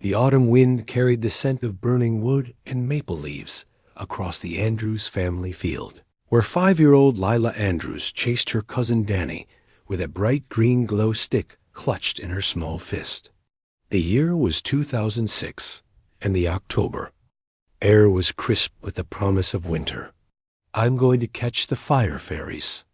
The autumn wind carried the scent of burning wood and maple leaves across the Andrews family field, where 5-year-old Lila Andrews chased her cousin Danny with a bright green glow stick clutched in her small fist. The year was 2006, and the October. Air was crisp with the promise of winter. "I'm going to catch the fire fairies,"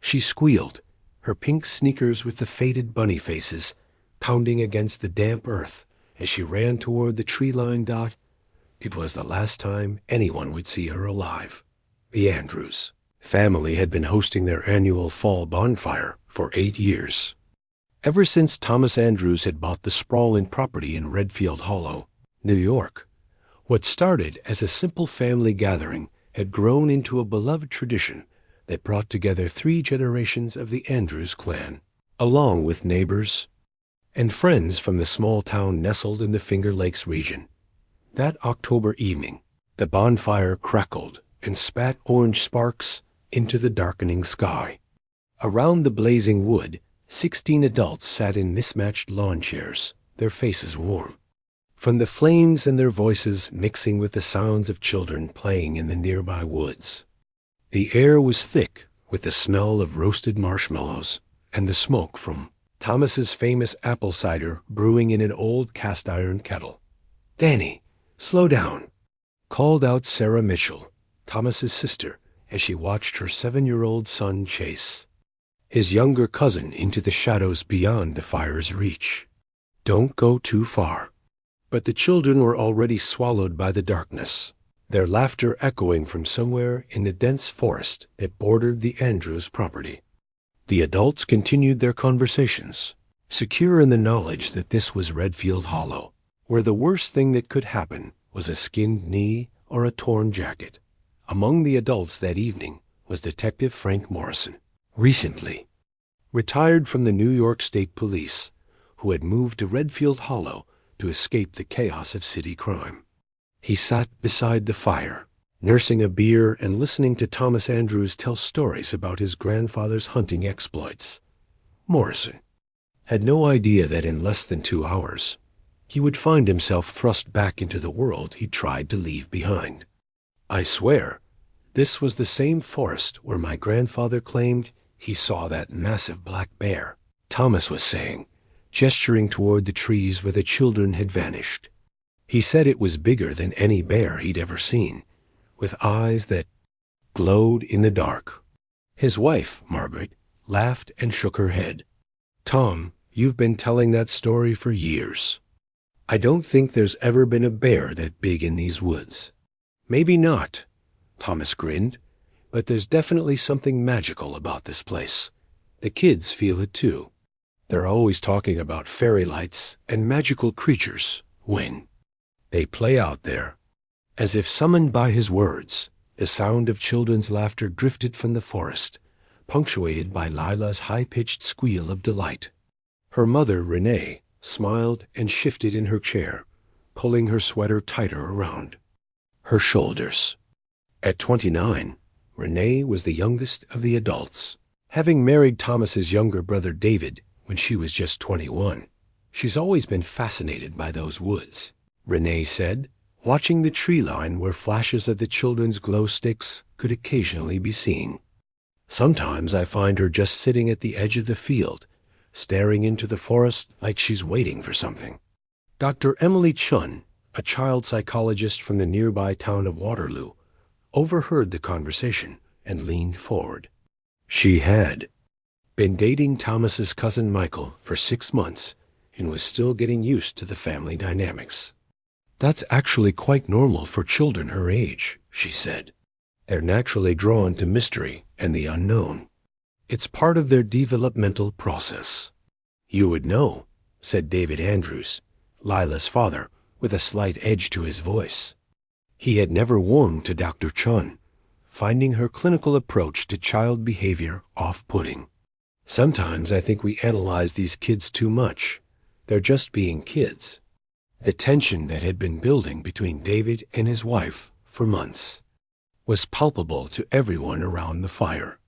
she squealed, her pink sneakers with the faded bunny faces pounding against the damp earth as she ran toward the tree-lined dot. It was the last time anyone would see her alive. The Andrews family had been hosting their annual fall bonfire for 8 years. Ever since Thomas Andrews had bought the sprawling property in Redfield Hollow, New York, what started as a simple family gathering had grown into a beloved tradition that brought together 3 generations of the Andrews clan, along with neighbors and friends from the small town nestled in the Finger Lakes region. That October evening, the bonfire crackled and spat orange sparks into the darkening sky. Around the blazing wood, 16 adults sat in mismatched lawn chairs, their faces warm from the flames and their voices mixing with the sounds of children playing in the nearby woods. The air was thick with the smell of roasted marshmallows and the smoke from Thomas's famous apple cider brewing in an old cast-iron kettle. "Danny, slow down," called out Sarah Mitchell, Thomas's sister, as she watched her 7-year-old son chase his younger cousin into the shadows beyond the fire's reach. "Don't go too far." But the children were already swallowed by the darkness, their laughter echoing from somewhere in the dense forest that bordered the Andrews property. The adults continued their conversations, secure in the knowledge that this was Redfield Hollow, where the worst thing that could happen was a skinned knee or a torn jacket. Among the adults that evening was Detective Frank Morrison, recently retired from the New York State Police, who had moved to Redfield Hollow to escape the chaos of city crime. He sat beside the fire, nursing a beer and listening to Thomas Andrews tell stories about his grandfather's hunting exploits. Morrison had no idea that in less than 2 hours, he would find himself thrust back into the world he tried to leave behind. "I swear, this was the same forest where my grandfather claimed he saw that massive black bear," Thomas was saying, gesturing toward the trees where the children had vanished. He said it was bigger than any bear he'd ever seen, with eyes that glowed in the dark. His wife, Margaret, laughed and shook her head. "Tom, you've been telling that story for years. I don't think there's ever been a bear that big in these woods." "Maybe not," Thomas grinned, "but there's definitely something magical about this place. The kids feel it too. They're always talking about fairy lights and magical creatures when they play out there." As if summoned by his words, the sound of children's laughter drifted from the forest, punctuated by Lila's high-pitched squeal of delight. Her mother, Renee, smiled and shifted in her chair, pulling her sweater tighter around her shoulders. At 29, Renee was the youngest of the adults, having married Thomas's younger brother David when she was just 21. "She's always been fascinated by those woods," Renee said, watching the tree line where flashes of the children's glow sticks could occasionally be seen. "Sometimes I find her just sitting at the edge of the field, staring into the forest like she's waiting for something." Dr. Emily Chun, a child psychologist from the nearby town of Waterloo, overheard the conversation and leaned forward. She had been dating Thomas's cousin Michael for 6 months and was still getting used to the family dynamics. "That's actually quite normal for children her age," she said. "They're naturally drawn to mystery and the unknown. It's part of their developmental process." "You would know," said David Andrews, Lila's father, with a slight edge to his voice. He had never warmed to Dr. Chun, finding her clinical approach to child behavior off-putting. "Sometimes I think we analyze these kids too much. They're just being kids." The tension that had been building between David and his wife for months was palpable to everyone around the fire.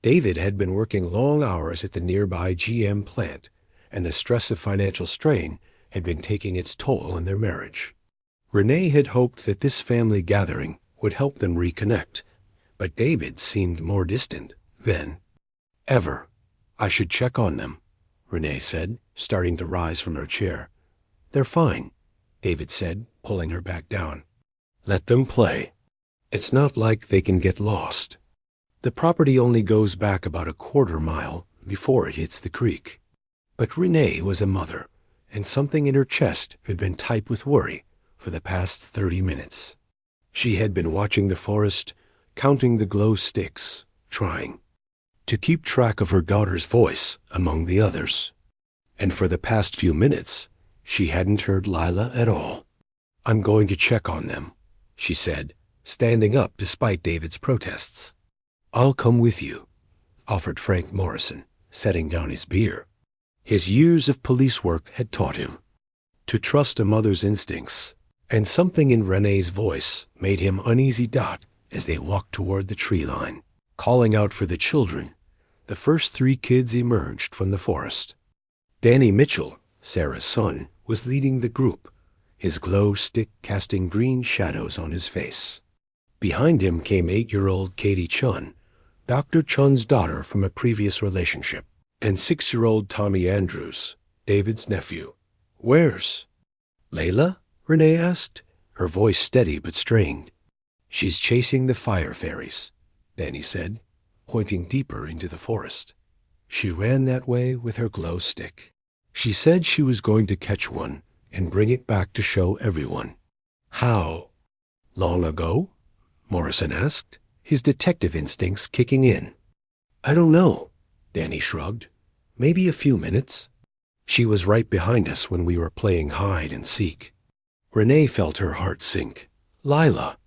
David had been working long hours at the nearby GM plant, and the stress of financial strain had been taking its toll in their marriage. Renee had hoped that this family gathering would help them reconnect, but David seemed more distant than ever. "I should check on them," Renee said, starting to rise from her chair. "They're fine," David said, pulling her back down. "Let them play. It's not like they can get lost. The property only goes back about a quarter mile before it hits the creek." But Renee was a mother, and something in her chest had been tight with worry for the past 30 minutes. She had been watching the forest, counting the glow sticks, trying to keep track of her daughter's voice among the others. And for the past few minutes, she hadn't heard Lila at all. "I'm going to check on them," she said, standing up despite David's protests. "I'll come with you," offered Frank Morrison, setting down his beer. His years of police work had taught him to trust a mother's instincts, and something in Renee's voice made him uneasy. As they walked toward the tree line, calling out for the children, the first 3 kids emerged from the forest. Danny Mitchell, Sarah's son, was leading the group, his glow stick casting green shadows on his face. Behind him came 8-year-old Katie Chun, Dr. Chun's daughter from a previous relationship, and 6-year-old Tommy Andrews, David's nephew. "Where's Layla?" Renee asked, her voice steady but strained. "She's chasing the fire fairies," Danny said, pointing deeper into the forest. "She ran that way with her glow stick. She said she was going to catch one and bring it back to show everyone." "How long ago?" Morrison asked, his detective instincts kicking in. "I don't know," Danny shrugged. "Maybe a few minutes. She was right behind us when we were playing hide and seek." Renee felt her heart sink. "Lila,"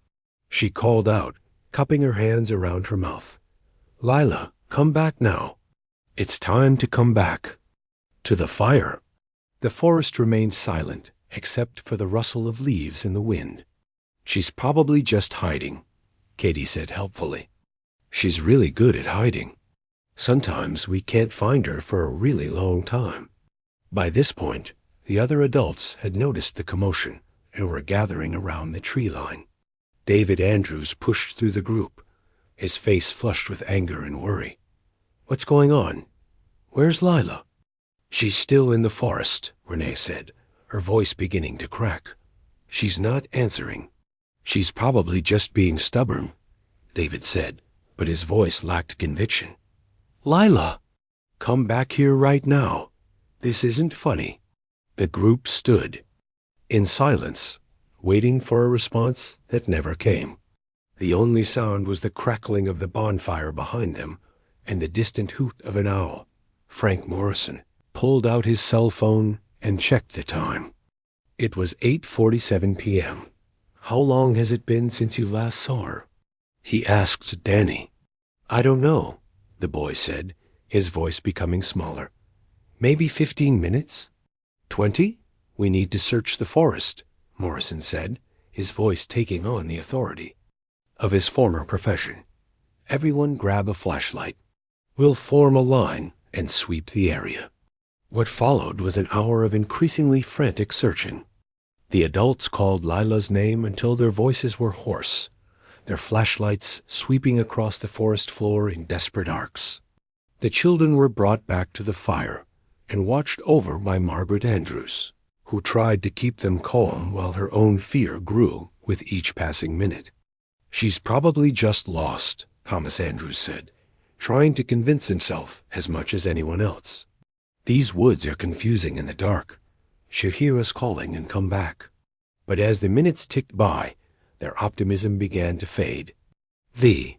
she called out, cupping her hands around her mouth. "Lila, come back now. It's time to come back to the fire." The forest remained silent, except for the rustle of leaves in the wind. "She's probably just hiding," Katie said helpfully. "She's really good at hiding. Sometimes we can't find her for a really long time." By this point, the other adults had noticed the commotion and were gathering around the tree line. David Andrews pushed through the group, his face flushed with anger and worry. "What's going on? Where's Lila?" "She's still in the forest," Renee said, her voice beginning to crack. "She's not answering." "She's probably just being stubborn," David said, but his voice lacked conviction. "Lila, come back here right now. This isn't funny." The group stood in silence, waiting for a response that never came. The only sound was the crackling of the bonfire behind them and the distant hoot of an owl. Frank Morrison pulled out his cell phone and checked the time. It was 8:47 p.m. "How long has it been since you last saw her?" he asked Danny. "I don't know," the boy said, his voice becoming smaller. "Maybe 15 minutes? 20? We need to search the forest," Morrison said, his voice taking on the authority of his former profession. "Everyone grab a flashlight. We'll form a line and sweep the area." What followed was an hour of increasingly frantic searching. The adults called Lila's name until their voices were hoarse, their flashlights sweeping across the forest floor in desperate arcs. The children were brought back to the fire and watched over by Margaret Andrews, who tried to keep them calm while her own fear grew with each passing minute. "She's probably just lost," Thomas Andrews said, trying to convince himself as much as anyone else. "These woods are confusing in the dark. She'll hear us calling and come back." But as the minutes ticked by, their optimism began to fade. The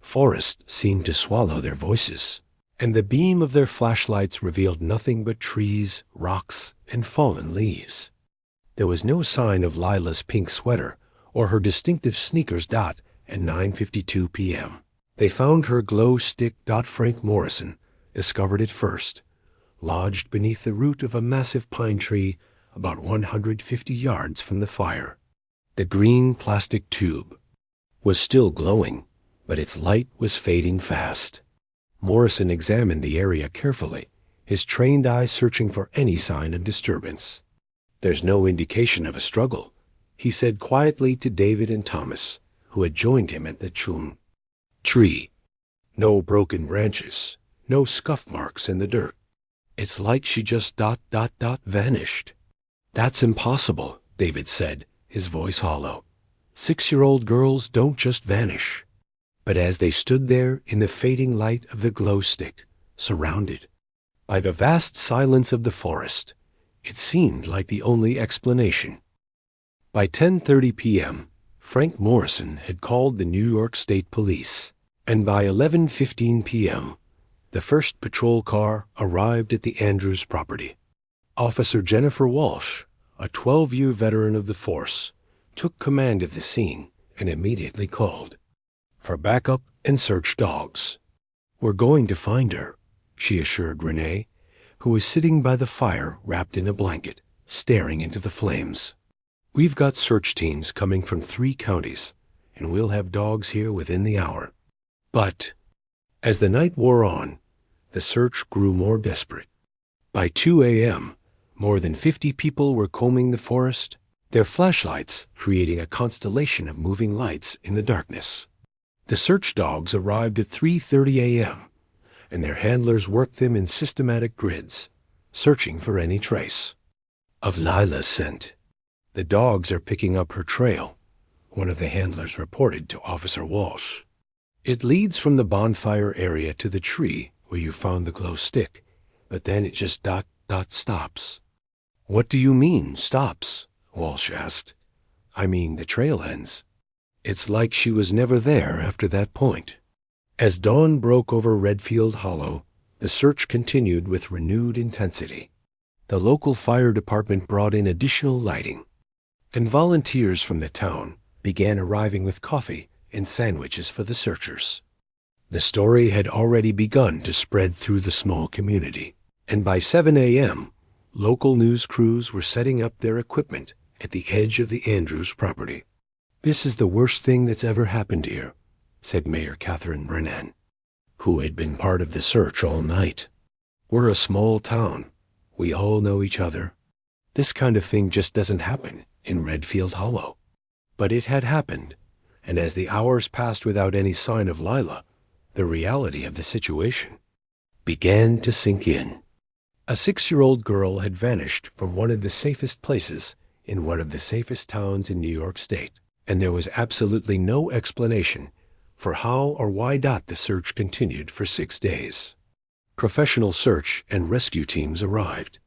forest seemed to swallow their voices, and the beam of their flashlights revealed nothing but trees, rocks, and fallen leaves. There was no sign of Lila's pink sweater or her distinctive sneakers. At 9:52 p.m. they found her glow stick. Frank Morrison discovered it first, lodged beneath the root of a massive pine tree about 150 yards from the fire. The green plastic tube was still glowing, but its light was fading fast. Morrison examined the area carefully, his trained eye searching for any sign of disturbance. "There's no indication of a struggle," he said quietly to David and Thomas, who had joined him at the tree. "No broken branches, no scuff marks in the dirt. It's like she just vanished." "That's impossible," David said, his voice hollow. 6-year-old girls don't just vanish. But as they stood there in the fading light of the glow stick, surrounded by the vast silence of the forest, it seemed like the only explanation. By 10:30 p.m., Frank Morrison had called the New York State Police, and by 11:15 p.m., the first patrol car arrived at the Andrews property. Officer Jennifer Walsh, a 12-year veteran of the force, took command of the scene and immediately called for backup and search dogs. "We're going to find her," she assured Renee, who was sitting by the fire wrapped in a blanket, staring into the flames. "We've got search teams coming from 3 counties, and we'll have dogs here within the hour." But as the night wore on, the search grew more desperate. By 2 a.m., more than 50 people were combing the forest, their flashlights creating a constellation of moving lights in the darkness. The search dogs arrived at 3:30 a.m., and their handlers worked them in systematic grids, searching for any trace of Lila's scent. "The dogs are picking up her trail," one of the handlers reported to Officer Walsh. "It leads from the bonfire area to the tree where you found the glow stick, but then it just stops." "What do you mean, stops?" Walsh asked. "I mean the trail ends. It's like she was never there after that point." As dawn broke over Redfield Hollow, the search continued with renewed intensity. The local fire department brought in additional lighting, and volunteers from the town began arriving with coffee and sandwiches for the searchers. The story had already begun to spread through the small community, and by 7 a.m., local news crews were setting up their equipment at the edge of the Andrews property. "This is the worst thing that's ever happened here," said Mayor Catherine Brennan, who had been part of the search all night. "We're a small town. We all know each other. This kind of thing just doesn't happen in Redfield Hollow." But it had happened, and as the hours passed without any sign of Lila, the reality of the situation began to sink in. A 6-year-old girl had vanished from one of the safest places in one of the safest towns in New York State, and there was absolutely no explanation for how or why the search continued for 6 days. Professional search and rescue teams arrived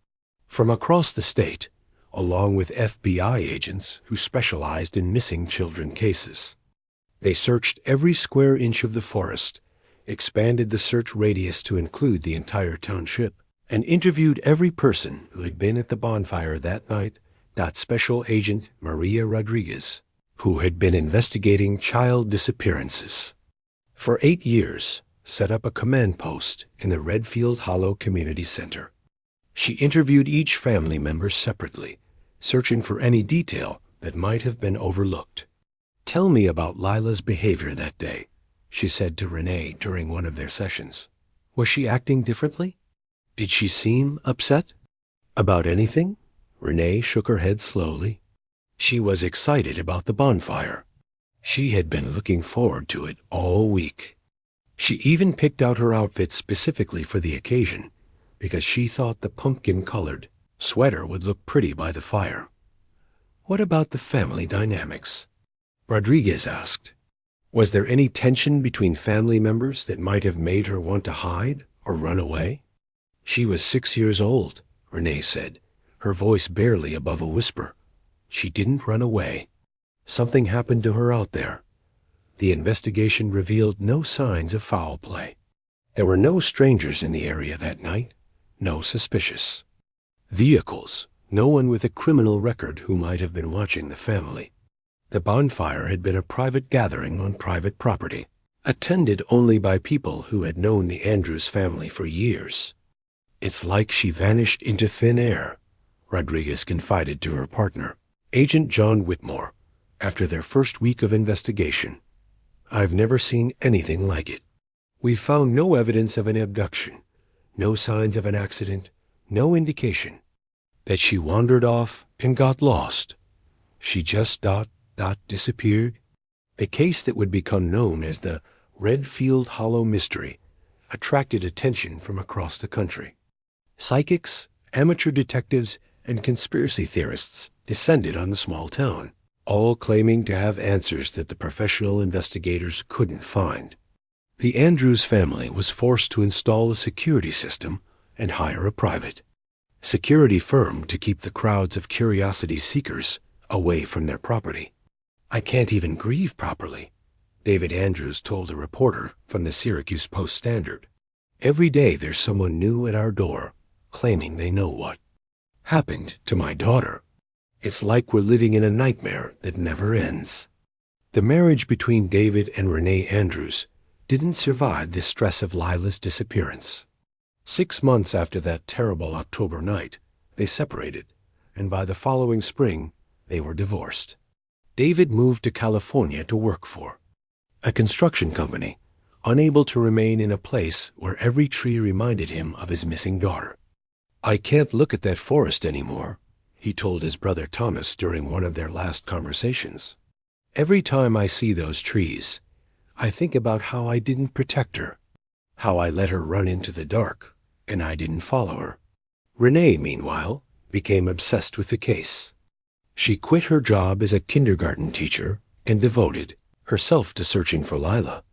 from across the state, along with FBI agents who specialized in missing children cases. They searched every square inch of the forest, expanded the search radius to include the entire township, and interviewed every person who had been at the bonfire that night. Special Agent Maria Rodriguez, who had been investigating child disappearances for 8 years, set up a command post in the Redfield Hollow Community Center. She interviewed each family member separately, searching for any detail that might have been overlooked. "Tell me about Lila's behavior that day," she said to Renee during one of their sessions. "Was she acting differently? Did she seem upset about anything?" Renee shook her head slowly. She was excited about the bonfire. She had been looking forward to it all week. She even picked out her outfit specifically for the occasion because she thought the pumpkin-colored sweater would look pretty by the fire. "What about the family dynamics?" Rodriguez asked. "Was there any tension between family members that might have made her want to hide or run away?" "She was 6 years old," Renee said, her voice barely above a whisper. "She didn't run away. Something happened to her out there." The investigation revealed no signs of foul play. There were no strangers in the area that night, no suspicious vehicles, no one with a criminal record who might have been watching the family. The bonfire had been a private gathering on private property, attended only by people who had known the Andrews family for years. "It's like she vanished into thin air," Rodriguez confided to her partner, Agent John Whitmore, after their first week of investigation. "I've never seen anything like it. We found no evidence of an abduction, no signs of an accident, no indication that she wandered off and got lost. She just disappeared. The case that would become known as the Redfield Hollow mystery attracted attention from across the country. Psychics, amateur detectives, and conspiracy theorists descended on the small town, all claiming to have answers that the professional investigators couldn't find. The Andrews family was forced to install a security system and hire a private security firm to keep the crowds of curiosity seekers away from their property. "I can't even grieve properly," David Andrews told a reporter from the Syracuse Post-Standard. "Every day there's someone new at our door, claiming they know what happened to my daughter. It's like we're living in a nightmare that never ends." The marriage between David and Renee Andrews didn't survive the stress of Lila's disappearance. 6 months after that terrible October night, they separated, and by the following spring, they were divorced. David moved to California to work for a construction company, unable to remain in a place where every tree reminded him of his missing daughter. "I can't look at that forest anymore," he told his brother Thomas during one of their last conversations. "Every time I see those trees, I think about how I didn't protect her, how I let her run into the dark, and I didn't follow her." Renee, meanwhile, became obsessed with the case. She quit her job as a kindergarten teacher and devoted herself to searching for Lila.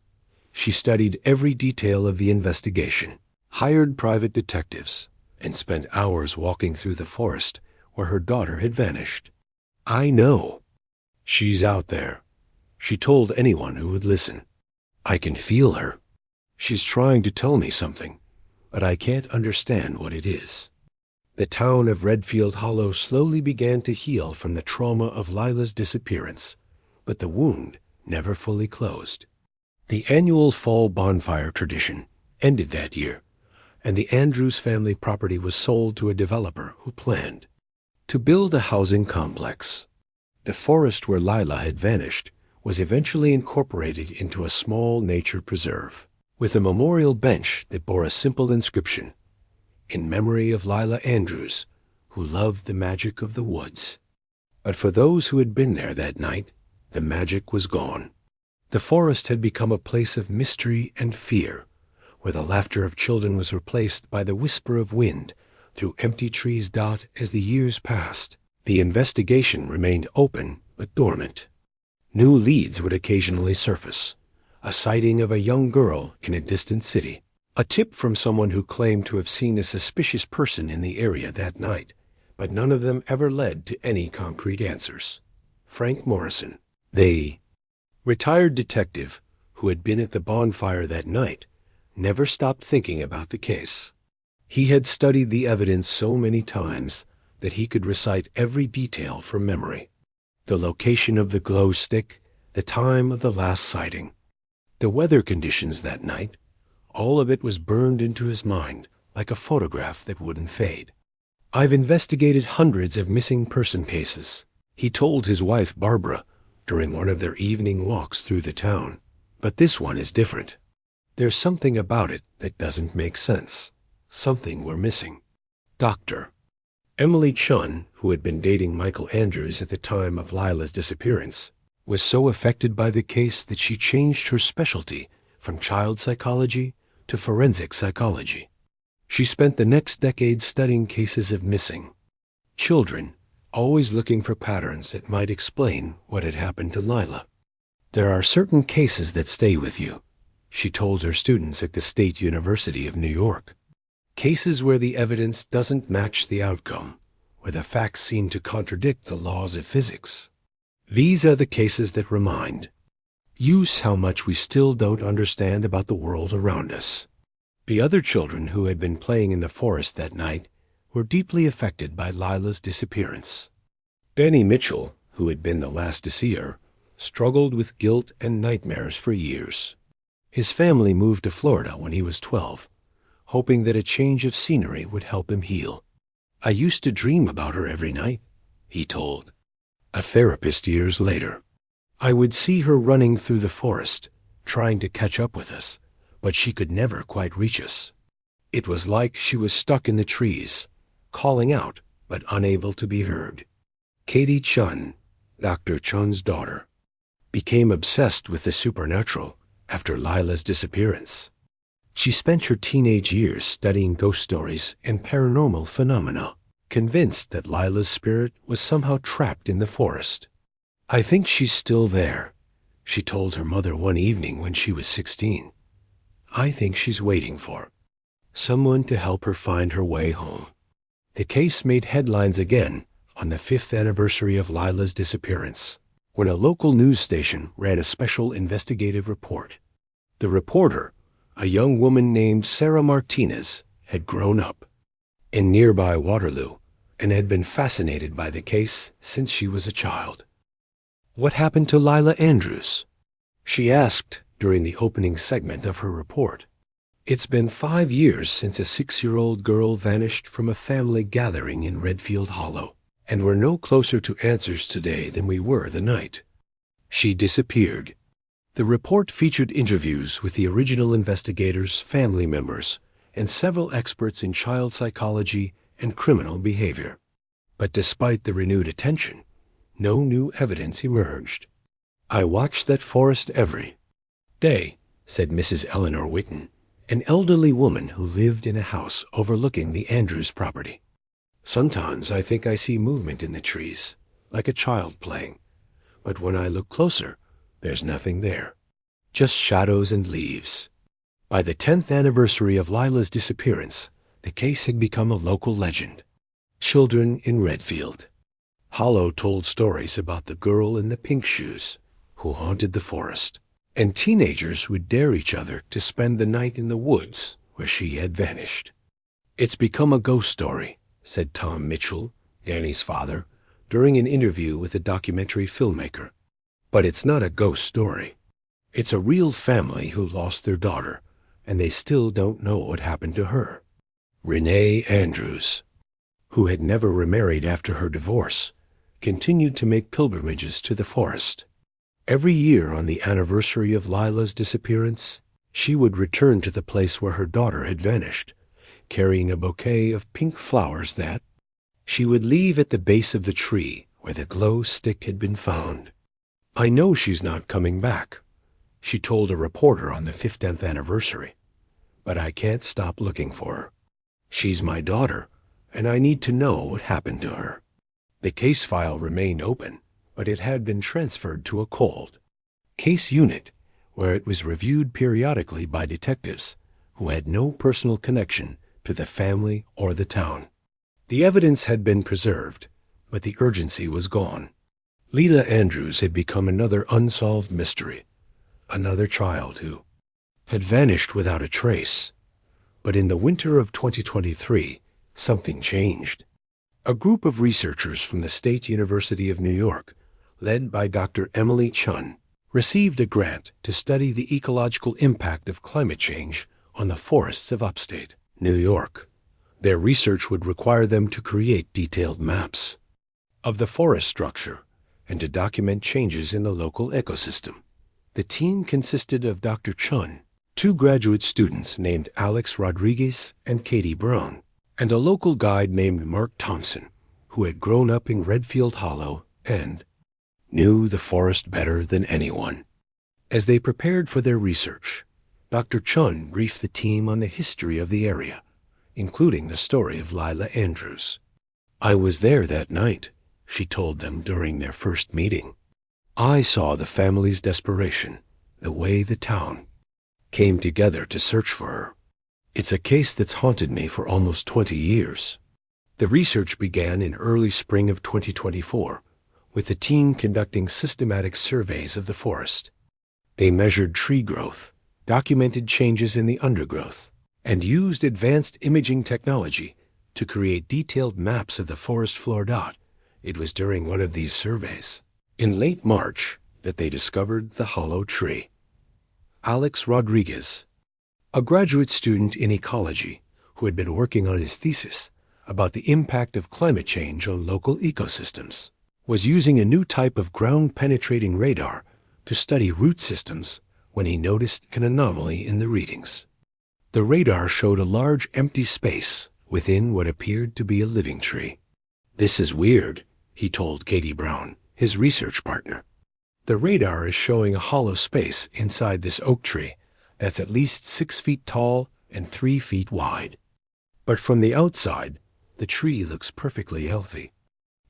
She studied every detail of the investigation, hired private detectives, and spent hours walking through the forest where her daughter had vanished. "I know. She's out there," she told anyone who would listen. "I can feel her. She's trying to tell me something, but I can't understand what it is." The town of Redfield Hollow slowly began to heal from the trauma of Lila's disappearance, but the wound never fully closed. The annual fall bonfire tradition ended that year, and the Andrews family property was sold to a developer who planned to build a housing complex. The forest where Lila had vanished was eventually incorporated into a small nature preserve, with a memorial bench that bore a simple inscription, "In memory of Lila Andrews, who loved the magic of the woods." But for those who had been there that night, the magic was gone. The forest had become a place of mystery and fear, where the laughter of children was replaced by the whisper of wind through empty trees. As the years passed, the investigation remained open but dormant. New leads would occasionally surface: a sighting of a young girl in a distant city, a tip from someone who claimed to have seen a suspicious person in the area that night, but none of them ever led to any concrete answers. Frank Morrison, the retired detective who had been at the bonfire that night, never stopped thinking about the case. He had studied the evidence so many times that he could recite every detail from memory: the location of the glow stick, the time of the last sighting, the weather conditions that night. All of it was burned into his mind like a photograph that wouldn't fade. "I've investigated hundreds of missing person cases," he told his wife Barbara during one of their evening walks through the town. "But this one is different. There's something about it that doesn't make sense. Something we're missing." Dr. Emily Chun, who had been dating Michael Andrews at the time of Lila's disappearance, was so affected by the case that she changed her specialty from child psychology to forensic psychology. She spent the next decade studying cases of missing children, always looking for patterns that might explain what had happened to Lila. "There are certain cases that stay with you," she told her students at the State University of New York. "Cases where the evidence doesn't match the outcome, where the facts seem to contradict the laws of physics. These are the cases that remind us how much we still don't understand about the world around us." The other children who had been playing in the forest that night were deeply affected by Lila's disappearance. Danny Mitchell, who had been the last to see her, struggled with guilt and nightmares for years. His family moved to Florida when he was 12, hoping that a change of scenery would help him heal. "I used to dream about her every night," he told a therapist years later. "I would see her running through the forest, trying to catch up with us, but she could never quite reach us. It was like she was stuck in the trees, calling out but unable to be heard." Katie Chun, Dr. Chun's daughter, became obsessed with the supernatural after Lila's disappearance. She spent her teenage years studying ghost stories and paranormal phenomena, convinced that Lila's spirit was somehow trapped in the forest. "I think she's still there," she told her mother one evening when she was 16. "I think she's waiting for someone to help her find her way home." The case made headlines again on the 5th anniversary of Lila's disappearance, when a local news station ran a special investigative report. The reporter, a young woman named Sarah Martinez, had grown up in nearby Waterloo and had been fascinated by the case since she was a child. "What happened to Lila Andrews?" she asked during the opening segment of her report. "It's been 5 years since a 6-year-old girl vanished from a family gathering in Redfield Hollow, and we're no closer to answers today than we were the night she disappeared." The report featured interviews with the original investigators, family members, and several experts in child psychology and criminal behavior. But despite the renewed attention, no new evidence emerged. "I watch that forest every day," said Mrs. Eleanor Witten, an elderly woman who lived in a house overlooking the Andrews property. "Sometimes I think I see movement in the trees, like a child playing. But when I look closer, there's nothing there. Just shadows and leaves." By the 10th anniversary of Lila's disappearance, the case had become a local legend. Children in Redfield Hollow told stories about the girl in the pink shoes who haunted the forest, and teenagers would dare each other to spend the night in the woods where she had vanished. "It's become a ghost story," said Tom Mitchell, Danny's father, during an interview with a documentary filmmaker. "But it's not a ghost story. It's a real family who lost their daughter, and they still don't know what happened to her." Renee Andrews, who had never remarried after her divorce, continued to make pilgrimages to the forest. Every year on the anniversary of Lila's disappearance, she would return to the place where her daughter had vanished, carrying a bouquet of pink flowers that she would leave at the base of the tree where the glow stick had been found. "I know she's not coming back," she told a reporter on the 50th anniversary, "but I can't stop looking for her. She's my daughter, and I need to know what happened to her." The case file remained open, but it had been transferred to a cold case unit, where it was reviewed periodically by detectives who had no personal connection to the family or the town. The evidence had been preserved, but the urgency was gone. Lila Andrews had become another unsolved mystery, another child who had vanished without a trace. But in the winter of 2023, something changed. A group of researchers from the State University of New York, led by Dr. Emily Chun, received a grant to study the ecological impact of climate change on the forests of upstate New York. Their research would require them to create detailed maps of the forest structure and to document changes in the local ecosystem. The team consisted of Dr. Chun, 2 graduate students named Alex Rodriguez and Katie Brown, and a local guide named Mark Thompson, who had grown up in Redfield Hollow and knew the forest better than anyone. As they prepared for their research, Dr. Chun briefed the team on the history of the area, including the story of Lila Andrews. "I was there that night," she told them during their first meeting. "I saw the family's desperation, the way the town came together to search for her. It's a case that's haunted me for almost 20 years." The research began in early spring of 2024, with the team conducting systematic surveys of the forest. They measured tree growth, documented changes in the undergrowth, and used advanced imaging technology to create detailed maps of the forest floor. It was during one of these surveys, in late March, that they discovered the hollow tree. Alex Rodriguez, a graduate student in ecology who had been working on his thesis about the impact of climate change on local ecosystems, was using a new type of ground-penetrating radar to study root systems when he noticed an anomaly in the readings. The radar showed a large empty space within what appeared to be a living tree. "This is weird," he told Katie Brown, his research partner. "The radar is showing a hollow space inside this oak tree that's at least 6 feet tall and 3 feet wide. But from the outside, the tree looks perfectly healthy."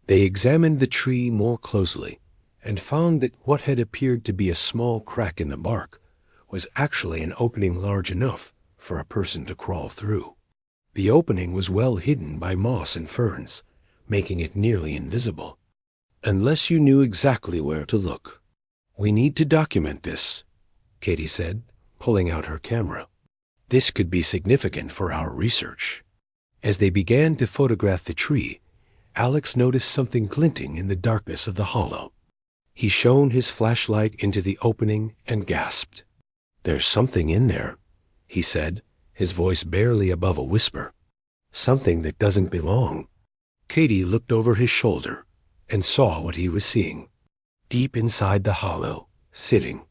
They examined the tree more closely and found that what had appeared to be a small crack in the bark was actually an opening large enough for a person to crawl through. The opening was well hidden by moss and ferns, making it nearly invisible. "Unless you knew exactly where to look. We need to document this," Katie said, pulling out her camera. "This could be significant for our research." As they began to photograph the tree, Alex noticed something glinting in the darkness of the hollow. He shone his flashlight into the opening and gasped. "There's something in there," he said, his voice barely above a whisper. "Something that doesn't belong." Katie looked over his shoulder and saw what he was seeing. Deep inside the hollow, sitting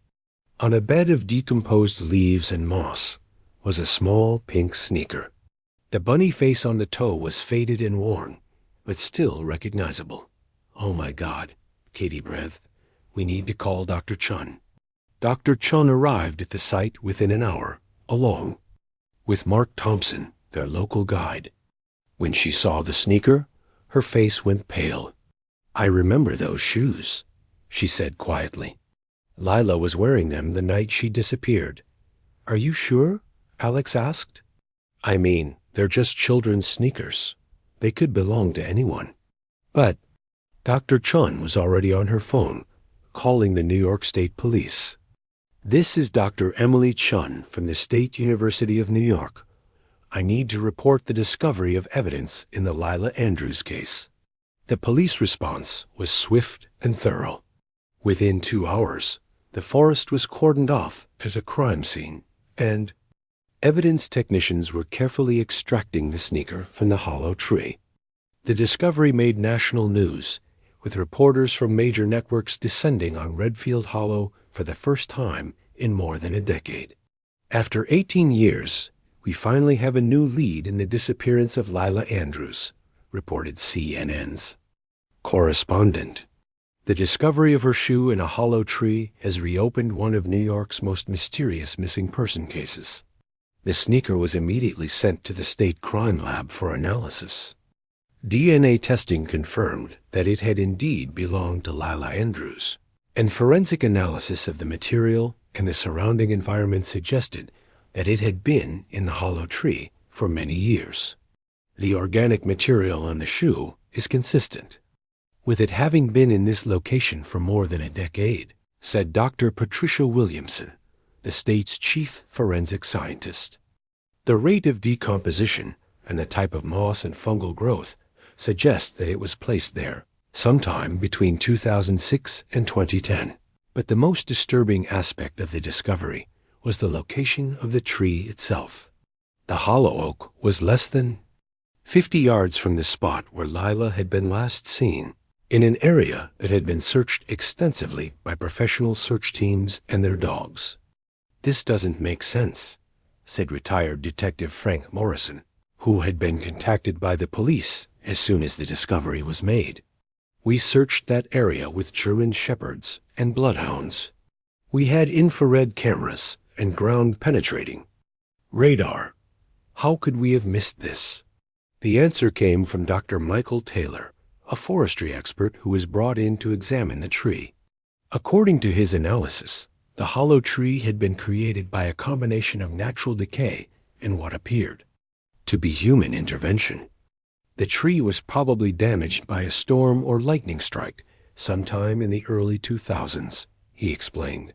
on a bed of decomposed leaves and moss, was a small pink sneaker. The bunny face on the toe was faded and worn, but still recognizable. "Oh my God," Katie breathed. "We need to call Dr. Chun." Dr. Chun arrived at the site within an hour, along with Mark Thompson, their local guide. When she saw the sneaker, her face went pale. "I remember those shoes," she said quietly. "Lila was wearing them the night she disappeared." "Are you sure?" Alex asked. "I mean, they're just children's sneakers. They could belong to anyone." But Dr. Chun was already on her phone, calling the New York State Police. "This is Dr. Emily Chun from the State University of New York. I need to report the discovery of evidence in the Lila Andrews case." The police response was swift and thorough. Within 2 hours, the forest was cordoned off as a crime scene, and evidence technicians were carefully extracting the sneaker from the hollow tree. The discovery made national news, with reporters from major networks descending on Redfield Hollow for the first time in more than a decade. "After 18 years, we finally have a new lead in the disappearance of Lila Andrews," reported CNN's correspondent. "The discovery of her shoe in a hollow tree has reopened one of New York's most mysterious missing person cases." The sneaker was immediately sent to the state crime lab for analysis. DNA testing confirmed that it had indeed belonged to Lila Andrews, and forensic analysis of the material and the surrounding environment suggested that it had been in the hollow tree for many years. The organic material on the shoe is consistent with it having been in this location for more than a decade, said Dr. Patricia Williamson, the state's chief forensic scientist. The rate of decomposition and the type of moss and fungal growth suggest that it was placed there sometime between 2006 and 2010. But the most disturbing aspect of the discovery was the location of the tree itself. The hollow oak was less than 50 yards from the spot where Lila had been last seen, in an area that had been searched extensively by professional search teams and their dogs. "This doesn't make sense," said retired Detective Frank Morrison, who had been contacted by the police as soon as the discovery was made. "We searched that area with German shepherds and bloodhounds. We had infrared cameras and ground-penetrating radar. How could we have missed this?" The answer came from Dr. Michael Taylor, a forestry expert who was brought in to examine the tree. According to his analysis, the hollow tree had been created by a combination of natural decay and what appeared to be human intervention. The tree was probably damaged by a storm or lightning strike sometime in the early 2000s, he explained.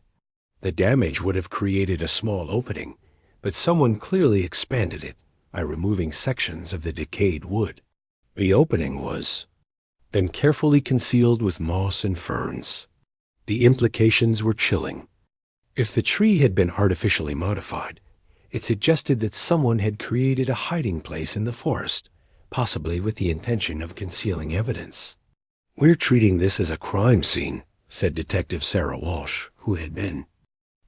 The damage would have created a small opening, but someone clearly expanded it by removing sections of the decayed wood. The opening was then carefully concealed with moss and ferns. The implications were chilling. If the tree had been artificially modified, it suggested that someone had created a hiding place in the forest, possibly with the intention of concealing evidence. "We're treating this as a crime scene," said Detective Sarah Walsh, who had been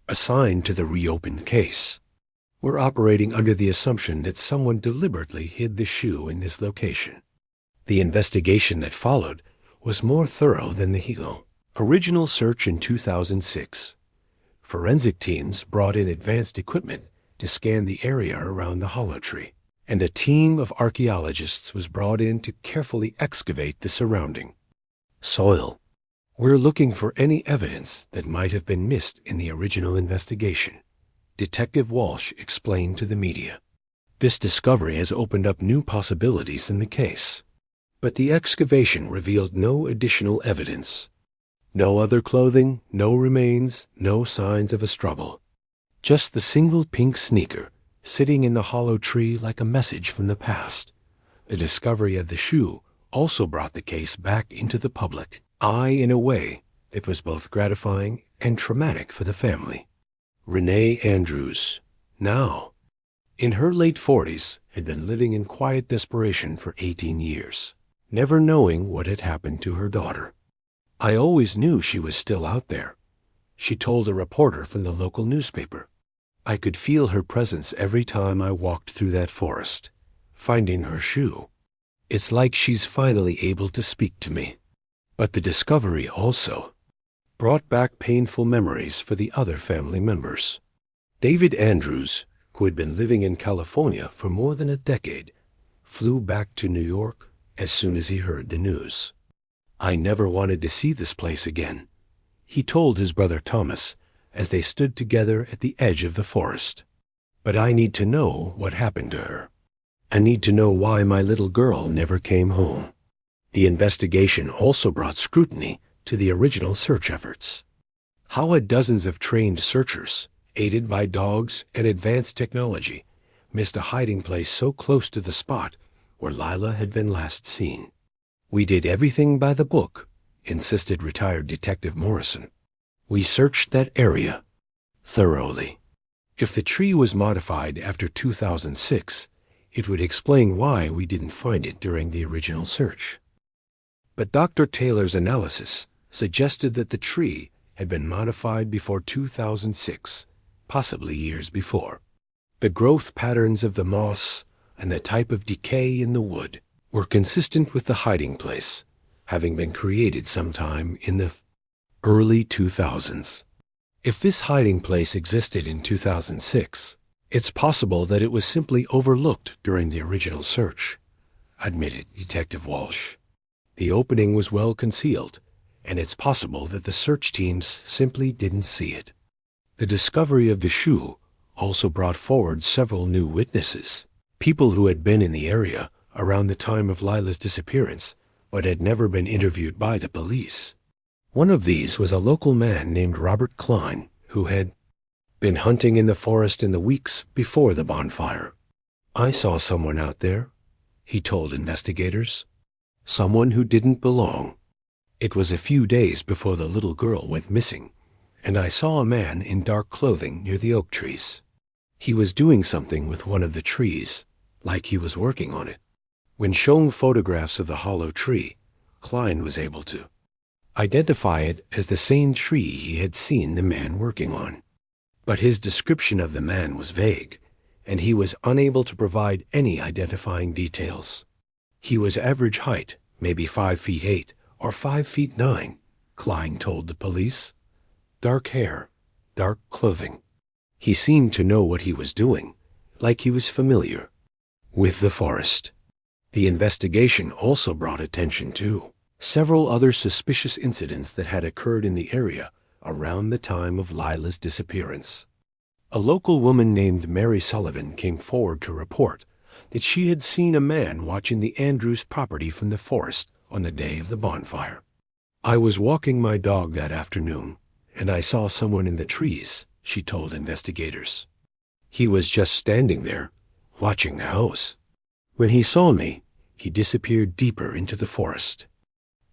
assigned to the reopened case. "We're operating under the assumption that someone deliberately hid the shoe in this location." The investigation that followed was more thorough than the original search in 2006. Forensic teams brought in advanced equipment to scan the area around the hollow tree, and a team of archaeologists was brought in to carefully excavate the surrounding soil. We're looking for any evidence that might have been missed in the original investigation, Detective Walsh explained to the media. This discovery has opened up new possibilities in the case. But the excavation revealed no additional evidence. No other clothing, no remains, no signs of a struggle. Just the single pink sneaker sitting in the hollow tree like a message from the past. The discovery of the shoe also brought the case back into the public eye in a way that was both gratifying and traumatic for the family. Lila Andrews, now in her late 40s, had been living in quiet desperation for 18 years, never knowing what had happened to her daughter. "I always knew she was still out there," she told a reporter from the local newspaper. "I could feel her presence every time I walked through that forest, finding her shoe. It's like she's finally able to speak to me." But the discovery also brought back painful memories for the other family members. David Andrews, who had been living in California for more than a decade, flew back to New York as soon as he heard the news. "I never wanted to see this place again," he told his brother Thomas as they stood together at the edge of the forest. "But I need to know what happened to her. I need to know why my little girl never came home." The investigation also brought scrutiny to the original search efforts. How had dozens of trained searchers, aided by dogs and advanced technology, missed a hiding place so close to the spot where Lila had been last seen? "We did everything by the book," insisted retired Detective Morrison. "We searched that area thoroughly. If the tree was modified after 2006, it would explain why we didn't find it during the original search." But Dr. Taylor's analysis suggested that the tree had been modified before 2006, possibly years before. The growth patterns of the moss and the type of decay in the wood were consistent with the hiding place, having been created sometime in the early 2000s. If this hiding place existed in 2006, it's possible that it was simply overlooked during the original search, admitted Detective Walsh. The opening was well concealed, and it's possible that the search teams simply didn't see it. The discovery of the shoe also brought forward several new witnesses, people who had been in the area around the time of Lila's disappearance, but had never been interviewed by the police. One of these was a local man named Robert Klein, who had been hunting in the forest in the weeks before the bonfire. "I saw someone out there," he told investigators. "Someone who didn't belong. It was a few days before the little girl went missing, and I saw a man in dark clothing near the oak trees. He was doing something with one of the trees, like he was working on it." When shown photographs of the hollow tree, Klein was able to identify it as the same tree he had seen the man working on. But his description of the man was vague, and he was unable to provide any identifying details. "He was average height, maybe 5 feet 8 or 5 feet 9, Klein told the police. Dark hair, dark clothing. He seemed to know what he was doing, like he was familiar with the forest." The investigation also brought attention to several other suspicious incidents that had occurred in the area around the time of Lila's disappearance. A local woman named Mary Sullivan came forward to report that she had seen a man watching the Andrews property from the forest on the day of the bonfire. "I was walking my dog that afternoon, and I saw someone in the trees," she told investigators. "He was just standing there, watching the house. When he saw me, he disappeared deeper into the forest."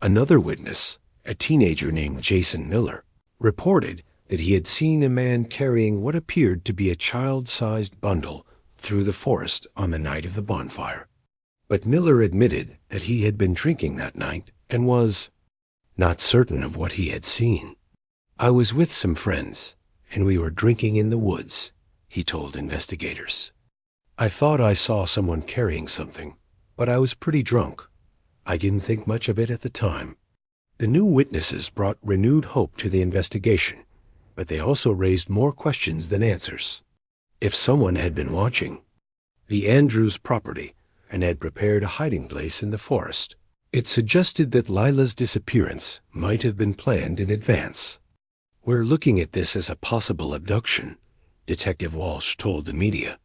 Another witness, a teenager named Jason Miller, reported that he had seen a man carrying what appeared to be a child-sized bundle through the forest on the night of the bonfire. But Miller admitted that he had been drinking that night and was not certain of what he had seen. "I was with some friends, and we were drinking in the woods," he told investigators. "I thought I saw someone carrying something, but I was pretty drunk. I didn't think much of it at the time." The new witnesses brought renewed hope to the investigation, but they also raised more questions than answers. If someone had been watching the Andrews property and had prepared a hiding place in the forest, it suggested that Lila's disappearance might have been planned in advance. "We're looking at this as a possible abduction," Detective Walsh told the media.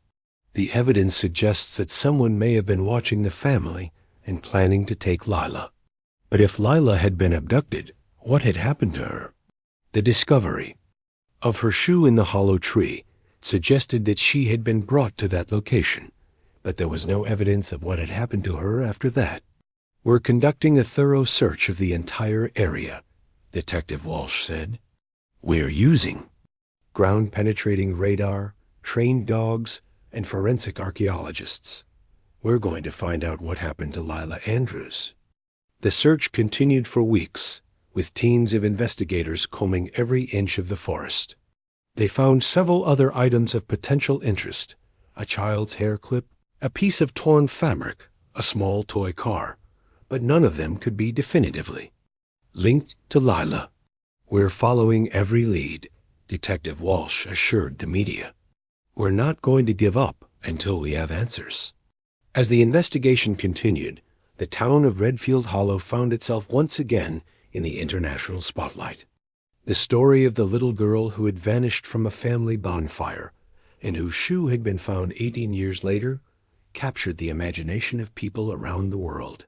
"The evidence suggests that someone may have been watching the family and planning to take Lila. But if Lila had been abducted, what had happened to her?" The discovery of her shoe in the hollow tree suggested that she had been brought to that location, but there was no evidence of what had happened to her after that. "We're conducting a thorough search of the entire area," Detective Walsh said. "We're using ground-penetrating radar, trained dogs, and forensic archaeologists. We're going to find out what happened to Lila Andrews." The search continued for weeks, with teams of investigators combing every inch of the forest. They found several other items of potential interest: a child's hair clip, a piece of torn fabric, a small toy car, but none of them could be definitively linked to Lila. "We're following every lead," Detective Walsh assured the media. "We're not going to give up until we have answers." As the investigation continued, the town of Redfield Hollow found itself once again in the international spotlight. The story of the little girl who had vanished from a family bonfire and whose shoe had been found 18 years later captured the imagination of people around the world.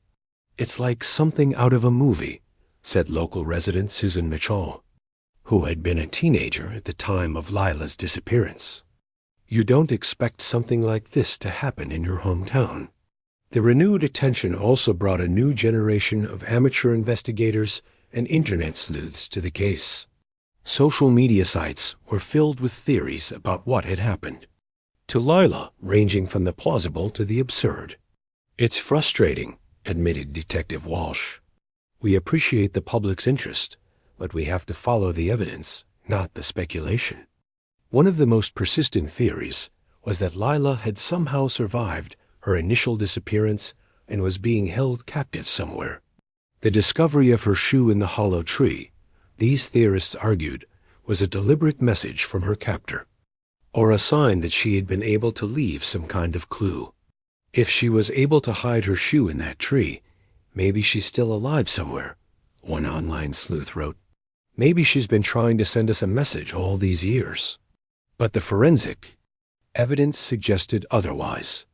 "It's like something out of a movie," said local resident Susan Mitchell, who had been a teenager at the time of Lila's disappearance. "You don't expect something like this to happen in your hometown." The renewed attention also brought a new generation of amateur investigators and internet sleuths to the case. Social media sites were filled with theories about what had happened to Lila, ranging from the plausible to the absurd. "It's frustrating," admitted Detective Walsh. "We appreciate the public's interest, but we have to follow the evidence, not the speculation." One of the most persistent theories was that Lila had somehow survived her initial disappearance and was being held captive somewhere. The discovery of her shoe in the hollow tree, these theorists argued, was a deliberate message from her captor, or a sign that she had been able to leave some kind of clue. "If she was able to hide her shoe in that tree, maybe she's still alive somewhere," one online sleuth wrote. "Maybe she's been trying to send us a message all these years." But the forensic evidence suggested otherwise.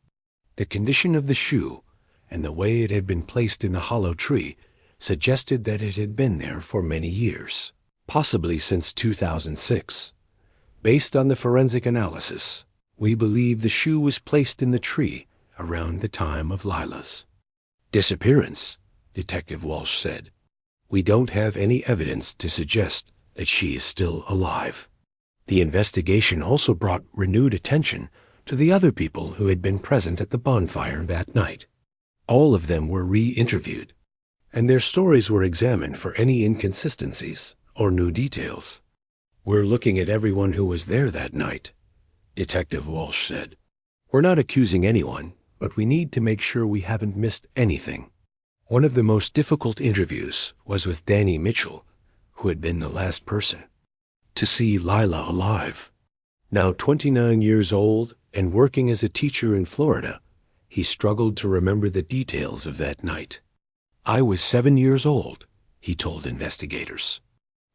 The condition of the shoe and the way it had been placed in the hollow tree suggested that it had been there for many years, possibly since 2006. "Based on the forensic analysis, we believe the shoe was placed in the tree around the time of Lila's disappearance," Detective Walsh said. "We don't have any evidence to suggest that she is still alive." The investigation also brought renewed attention to the other people who had been present at the bonfire that night. All of them were re-interviewed, and their stories were examined for any inconsistencies or new details. "We're looking at everyone who was there that night," Detective Walsh said. "We're not accusing anyone, but we need to make sure we haven't missed anything." One of the most difficult interviews was with Danny Mitchell, who had been the last person to see Lila alive. Now 29 years old and working as a teacher in Florida, he struggled to remember the details of that night. "I was 7 years old," he told investigators.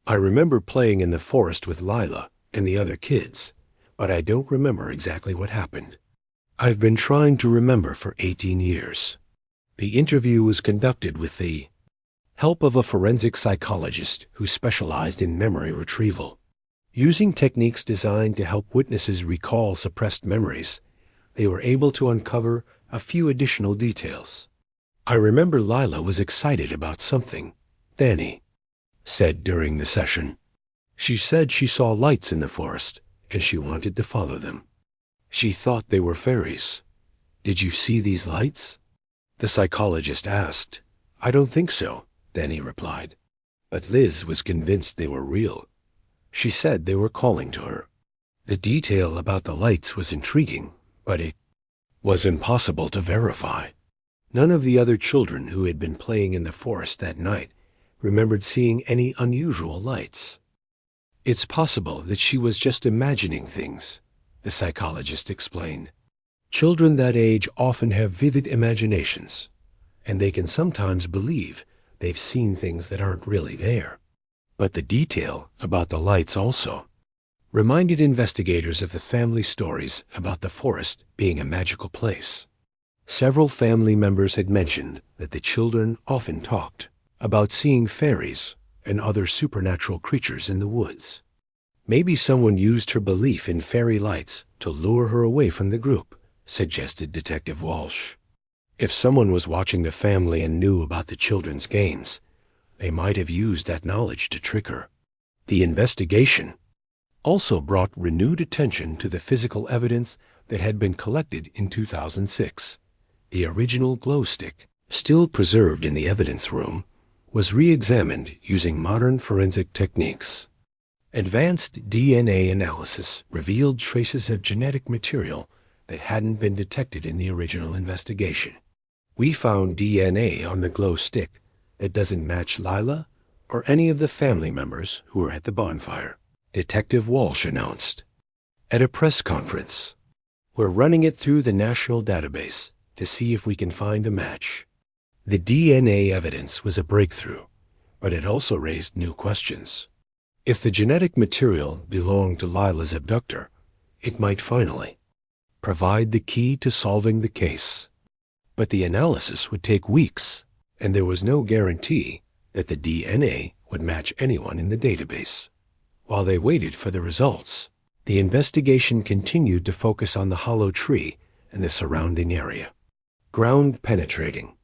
"I remember playing in the forest with Lila and the other kids, but I don't remember exactly what happened. I've been trying to remember for 18 years. The interview was conducted with the help of a forensic psychologist who specialized in memory retrieval. Using techniques designed to help witnesses recall suppressed memories, they were able to uncover a few additional details. "I remember Lila was excited about something," Danny said during the session. "She said she saw lights in the forest and she wanted to follow them. She thought they were fairies. Did you see these lights?" The psychologist asked. "I don't think so," Danny replied. "But Liz was convinced they were real. She said they were calling to her." The detail about the lights was intriguing, but it was impossible to verify. None of the other children who had been playing in the forest that night remembered seeing any unusual lights. It's possible that she was just imagining things, the psychologist explained. Children that age often have vivid imaginations, and they can sometimes believe they've seen things that aren't really there. But the detail about the lights also reminded investigators of the family stories about the forest being a magical place. Several family members had mentioned that the children often talked about seeing fairies and other supernatural creatures in the woods. Maybe someone used her belief in fairy lights to lure her away from the group, suggested Detective Walsh. If someone was watching the family and knew about the children's games, they might have used that knowledge to trick her. The investigation also brought renewed attention to the physical evidence that had been collected in 2006. The original glow stick, still preserved in the evidence room, was re-examined using modern forensic techniques. Advanced DNA analysis revealed traces of genetic material that hadn't been detected in the original investigation. We found DNA on the glow stick that doesn't match Lila or any of the family members who were at the bonfire, Detective Walsh announced. At a press conference, we're running it through the national database to see if we can find a match. The DNA evidence was a breakthrough, but it also raised new questions. If the genetic material belonged to Lila's abductor, it might finally provide the key to solving the case. But the analysis would take weeks, and there was no guarantee that the DNA would match anyone in the database. While they waited for the results, the investigation continued to focus on the hollow tree and the surrounding area. Ground penetrating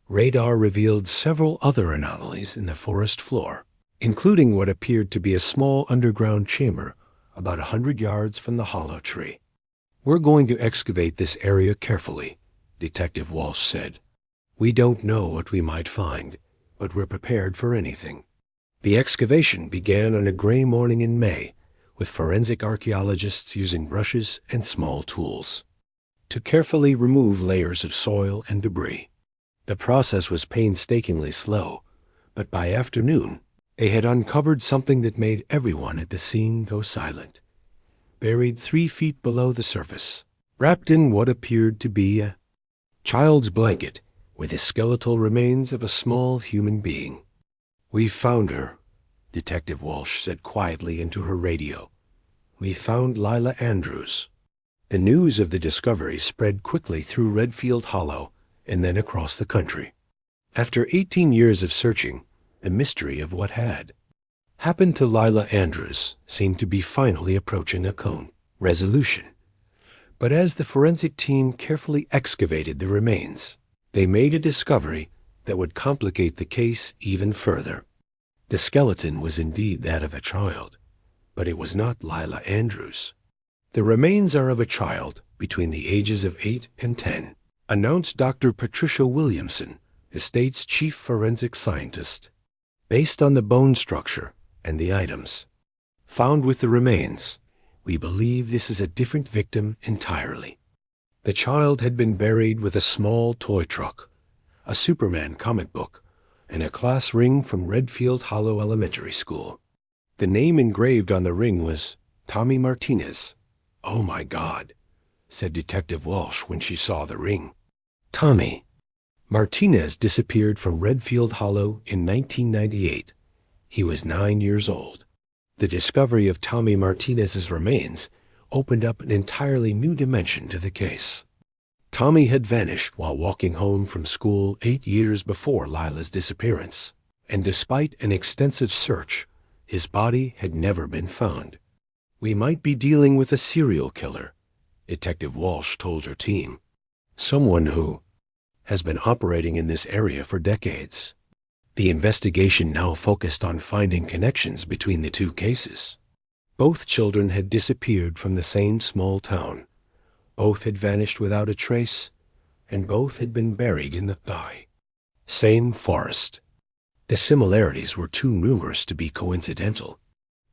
radar revealed several other anomalies in the forest floor, including what appeared to be a small underground chamber about 100 yards from the hollow tree. We're going to excavate this area carefully, Detective Walsh said. We don't know what we might find, but we're prepared for anything. The excavation began on a gray morning in May, with forensic archaeologists using brushes and small tools to carefully remove layers of soil and debris. The process was painstakingly slow, but by afternoon, they had uncovered something that made everyone at the scene go silent. Buried 3 feet below the surface, wrapped in what appeared to be a child's blanket, were the skeletal remains of a small human being. "We found her," Detective Walsh said quietly into her radio. "We found Lila Andrews." The news of the discovery spread quickly through Redfield Hollow and then across the country. After 18 years of searching, the mystery of what had happened to Lila Andrews seemed to be finally approaching a resolution. But as the forensic team carefully excavated the remains, they made a discovery that would complicate the case even further. The skeleton was indeed that of a child, but it was not Lila Andrews. "The remains are of a child between the ages of 8 and 10, announced Dr. Patricia Williamson, the state's chief forensic scientist. "Based on the bone structure and the items found with the remains, we believe this is a different victim entirely. The child had been buried with a small toy truck, a Superman comic book, and a class ring from Redfield Hollow Elementary School. The name engraved on the ring was Tommy Martinez." "Oh my God," said Detective Walsh when she saw the ring. Tommy Martinez disappeared from Redfield Hollow in 1998. He was 9 years old. The discovery of Tommy Martinez's remains opened up an entirely new dimension to the case. Tommy had vanished while walking home from school 8 years before Lila's disappearance, and despite an extensive search, his body had never been found. "We might be dealing with a serial killer," Detective Walsh told her team. "Someone who has been operating in this area for decades." The investigation now focused on finding connections between the two cases. Both children had disappeared from the same small town. Both had vanished without a trace, and both had been buried in the same forest. The similarities were too numerous to be coincidental.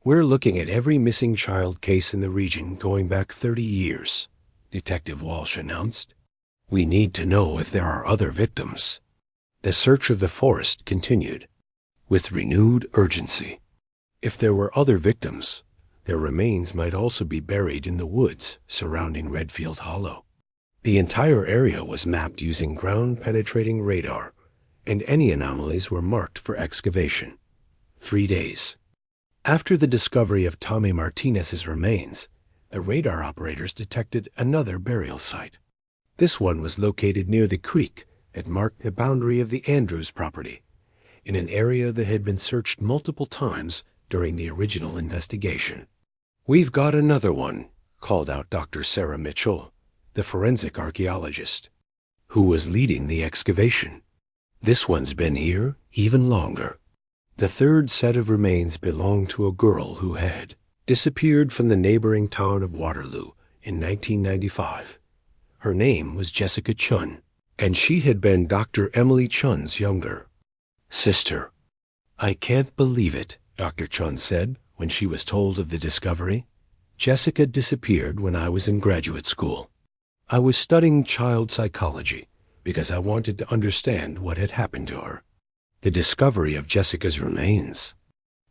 "We're looking at every missing child case in the region going back 30 years, Detective Walsh announced. "We need to know if there are other victims." The search of the forest continued. with renewed urgency. If there were other victims, their remains might also be buried in the woods surrounding Redfield Hollow. The entire area was mapped using ground-penetrating radar, and any anomalies were marked for excavation. 3 days. After the discovery of Tommy Martinez's remains, the radar operators detected another burial site. This one was located near the creek that marked the boundary of the Andrews property, in an area that had been searched multiple times during the original investigation. "We've got another one," called out Dr. Sarah Mitchell, the forensic archaeologist, who was leading the excavation. "This one's been here even longer." The third set of remains belonged to a girl who had disappeared from the neighboring town of Waterloo in 1995. Her name was Jessica Chun, and she had been Dr. Emily Chun's younger sister. "I can't believe it," Dr. Chun said when she was told of the discovery. "Jessica disappeared when I was in graduate school. I was studying child psychology because I wanted to understand what had happened to her. The discovery of Jessica's remains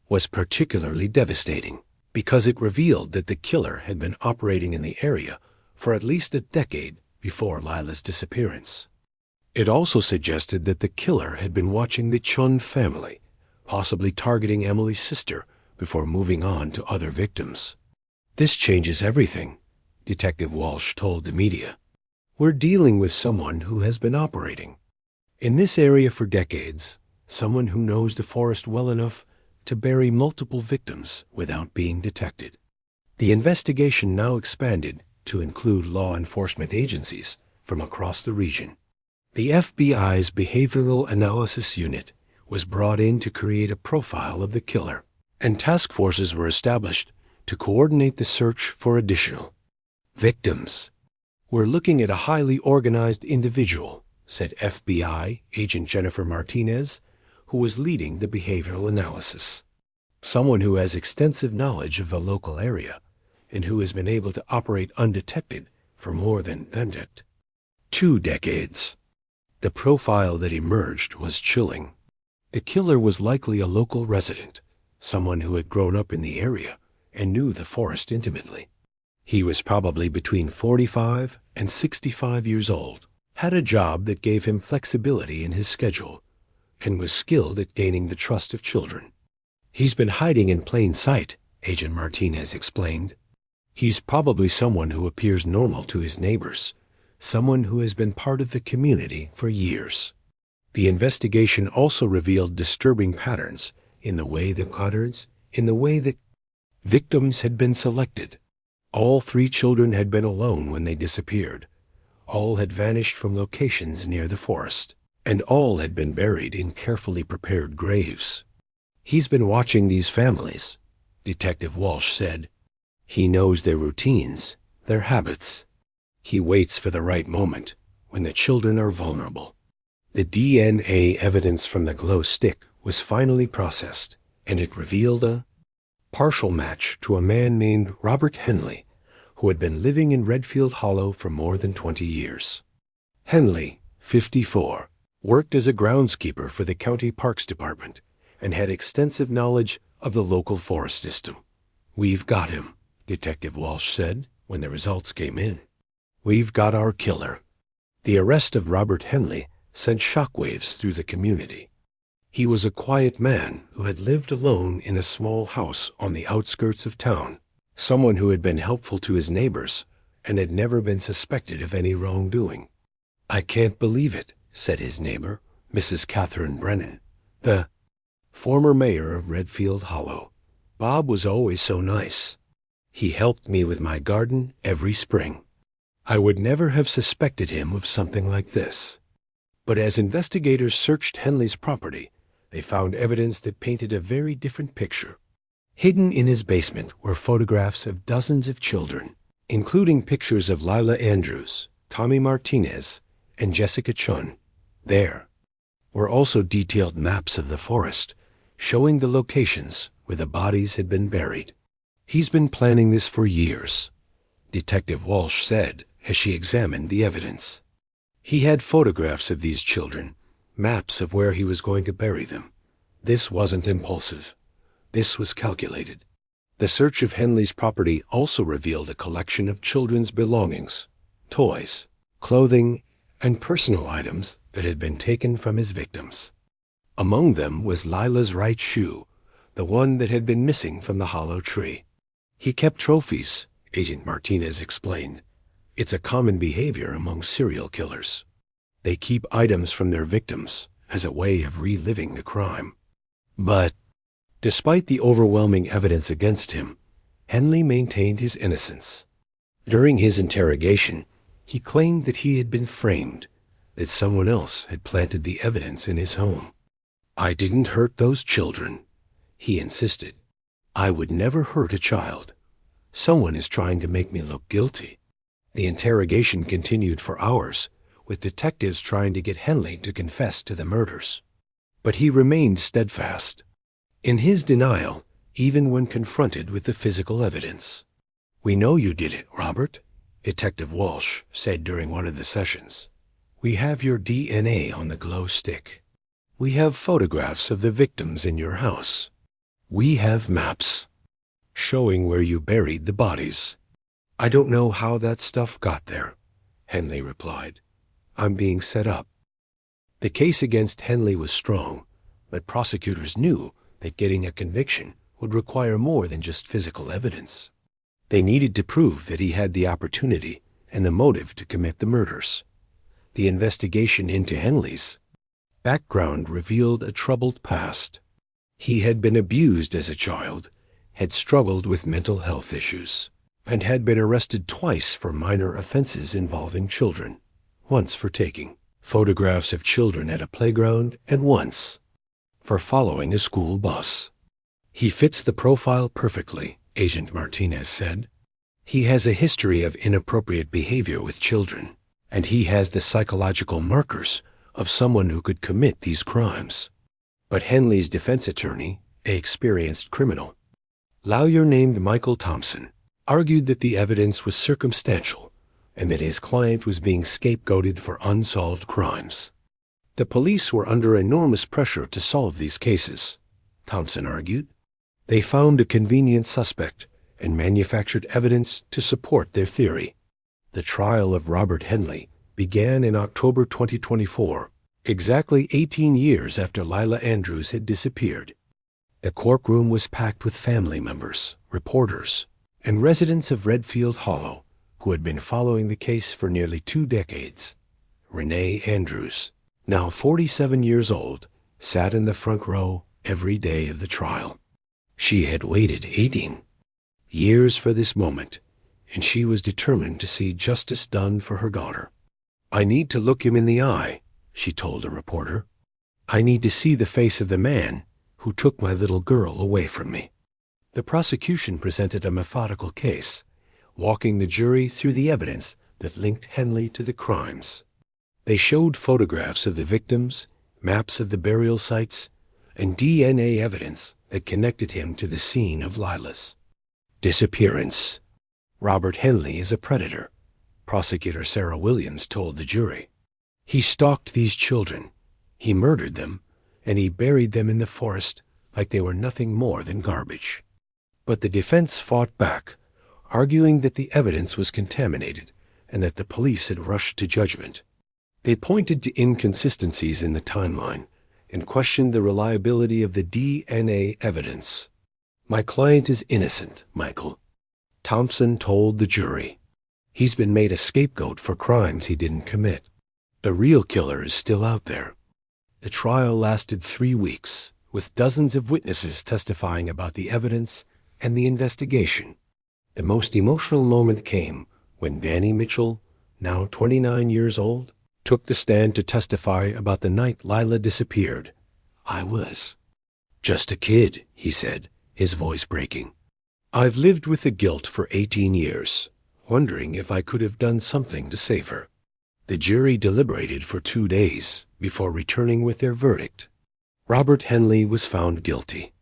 was particularly devastating because it revealed that the killer had been operating in the area for at least a decade before Lila's disappearance. It also suggested that the killer had been watching the Chun family, possibly targeting Emily's sister before moving on to other victims. This changes everything," Detective Walsh told the media. "We're dealing with someone who has been operating in this area for decades, someone who knows the forest well enough to bury multiple victims without being detected." The investigation now expanded to include law enforcement agencies from across the region. The FBI's Behavioral Analysis Unit was brought in to create a profile of the killer, and task forces were established to coordinate the search for additional victims. "We're looking at a highly organized individual," said FBI Agent Jennifer Martinez, who was leading the behavioral analysis. "Someone who has extensive knowledge of the local area and who has been able to operate undetected for more than 2 decades. The profile that emerged was chilling. The killer was likely a local resident, someone who had grown up in the area and knew the forest intimately. He was probably between 45 and 65 years old, had a job that gave him flexibility in his schedule, and was skilled at gaining the trust of children. He's been hiding in plain sight," Agent Martinez explained. "He's probably someone who appears normal to his neighbors, someone who has been part of the community for years." The investigation also revealed disturbing patterns in the way that victims had been selected. All 3 children had been alone when they disappeared. All had vanished from locations near the forest, and all had been buried in carefully prepared graves. "He's been watching these families," Detective Walsh said. "He knows their routines, their habits. He waits for the right moment, when the children are vulnerable." The DNA evidence from the glow stick was finally processed, and it revealed a partial match to a man named Robert Henley, who had been living in Redfield Hollow for more than 20 years. Henley, 54, worked as a groundskeeper for the County Parks Department and had extensive knowledge of the local forest system. "We've got him," Detective Walsh said when the results came in. "We've got our killer." The arrest of Robert Henley sent shockwaves through the community. He was a quiet man who had lived alone in a small house on the outskirts of town, someone who had been helpful to his neighbors and had never been suspected of any wrongdoing. "I can't believe it," said his neighbor, Mrs. Catherine Brennan, the former mayor of Redfield Hollow. "Bob was always so nice. He helped me with my garden every spring. I would never have suspected him of something like this." But as investigators searched Henley's property, they found evidence that painted a very different picture. Hidden in his basement were photographs of dozens of children, including pictures of Lila Andrews, Tommy Martinez, and Jessica Chun. There were also detailed maps of the forest, showing the locations where the bodies had been buried. "He's been planning this for years," Detective Walsh said as she examined the evidence. "He had photographs of these children, maps of where he was going to bury them. This wasn't impulsive. This was calculated. The search of Henley's property also revealed a collection of children's belongings, toys, clothing, and personal items that had been taken from his victims. Among them was Lila's right shoe, the one that had been missing from the hollow tree. He kept trophies, Agent Martinez explained. It's a common behavior among serial killers. They keep items from their victims as a way of reliving the crime. But, despite the overwhelming evidence against him, Henley maintained his innocence. During his interrogation, he claimed that he had been framed, that someone else had planted the evidence in his home. "I didn't hurt those children," he insisted. "I would never hurt a child. Someone is trying to make me look guilty." The interrogation continued for hours, with detectives trying to get Henley to confess to the murders. But he remained steadfast in his denial, even when confronted with the physical evidence. "We know you did it, Robert," Detective Walsh said during one of the sessions. "We have your DNA on the glow stick. We have photographs of the victims in your house. We have maps showing where you buried the bodies." "I don't know how that stuff got there," Henley replied. "I'm being set up." The case against Henley was strong, but prosecutors knew that getting a conviction would require more than just physical evidence. They needed to prove that he had the opportunity and the motive to commit the murders. The investigation into Henley's background revealed a troubled past. He had been abused as a child, had struggled with mental health issues, and had been arrested twice for minor offenses involving children, once for taking photographs of children at a playground and once for following a school bus. "He fits the profile perfectly," Agent Martinez said. "He has a history of inappropriate behavior with children, and he has the psychological markers of someone who could commit these crimes." But Henley's defense attorney, an experienced criminal, lawyer named Michael Thompson, argued that the evidence was circumstantial and that his client was being scapegoated for unsolved crimes. The police were under enormous pressure to solve these cases, Thompson argued. They found a convenient suspect and manufactured evidence to support their theory. The trial of Robert Henley began in October 2024, exactly 18 years after Lila Andrews had disappeared. The courtroom was packed with family members, reporters, and residents of Redfield Hollow who had been following the case for nearly 2 decades. Renee Andrews, now 47 years old, sat in the front row every day of the trial. She had waited 18 years for this moment, and she was determined to see justice done for her daughter. "I need to look him in the eye," she told a reporter. "I need to see the face of the man who took my little girl away from me." The prosecution presented a methodical case, walking the jury through the evidence that linked Henley to the crimes. They showed photographs of the victims, maps of the burial sites, and DNA evidence that connected him to the scene of Lila's disappearance. "Robert Henley is a predator," prosecutor Sarah Williams told the jury. "He stalked these children, he murdered them, and he buried them in the forest like they were nothing more than garbage." But the defense fought back, arguing that the evidence was contaminated and that the police had rushed to judgment. They pointed to inconsistencies in the timeline and questioned the reliability of the DNA evidence. "My client is innocent, Michael," Thompson told the jury. "He's been made a scapegoat for crimes he didn't commit. The real killer is still out there." The trial lasted 3 weeks, with dozens of witnesses testifying about the evidence and the investigation. The most emotional moment came when Danny Mitchell, now 29 years old, took the stand to testify about the night Lila disappeared. "I was just a kid," he said, his voice breaking. "I've lived with the guilt for 18 years, wondering if I could have done something to save her." The jury deliberated for 2 days before returning with their verdict. Robert Henley was found guilty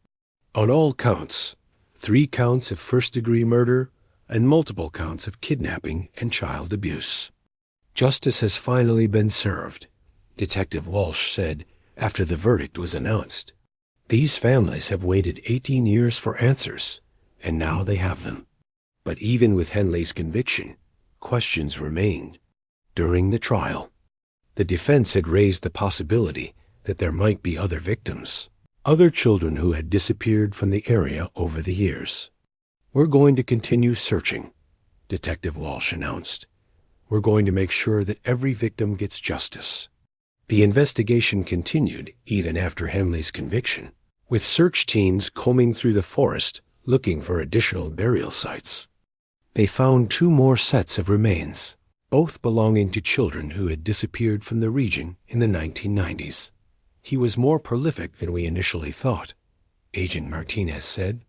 on all counts: 3 counts of first-degree murder and multiple counts of kidnapping and child abuse. "Justice has finally been served," Detective Walsh said after the verdict was announced. These families have waited 18 years for answers, and now they have them. But even with Henley's conviction, questions remained. During the trial, the defense had raised the possibility that there might be other victims, other children who had disappeared from the area over the years. "We're going to continue searching," Detective Walsh announced. "We're going to make sure that every victim gets justice." The investigation continued even after Henley's conviction, with search teams combing through the forest looking for additional burial sites. They found 2 more sets of remains, both belonging to children who had disappeared from the region in the 1990s. "He was more prolific than we initially thought," Agent Martinez said.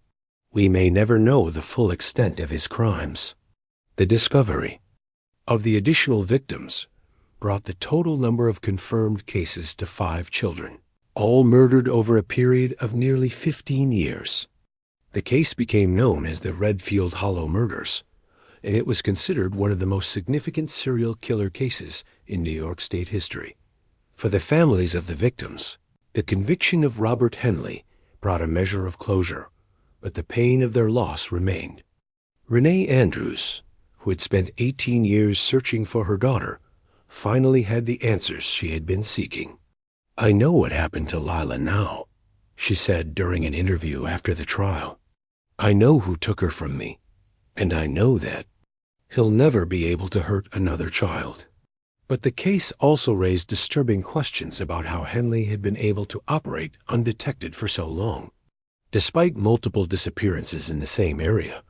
"We may never know the full extent of his crimes." The discovery of the additional victims brought the total number of confirmed cases to 5 children, all murdered over a period of nearly 15 years. The case became known as the Redfield Hollow murders, and it was considered one of the most significant serial killer cases in New York State history. For the families of the victims, the conviction of Robert Henley brought a measure of closure, but the pain of their loss remained. Lila Andrews, who had spent 18 years searching for her daughter, finally had the answers she had been seeking. "I know what happened to Lila now," she said during an interview after the trial. "I know who took her from me, and I know that he'll never be able to hurt another child." But the case also raised disturbing questions about how Henley had been able to operate undetected for so long. Despite multiple disappearances in the same area,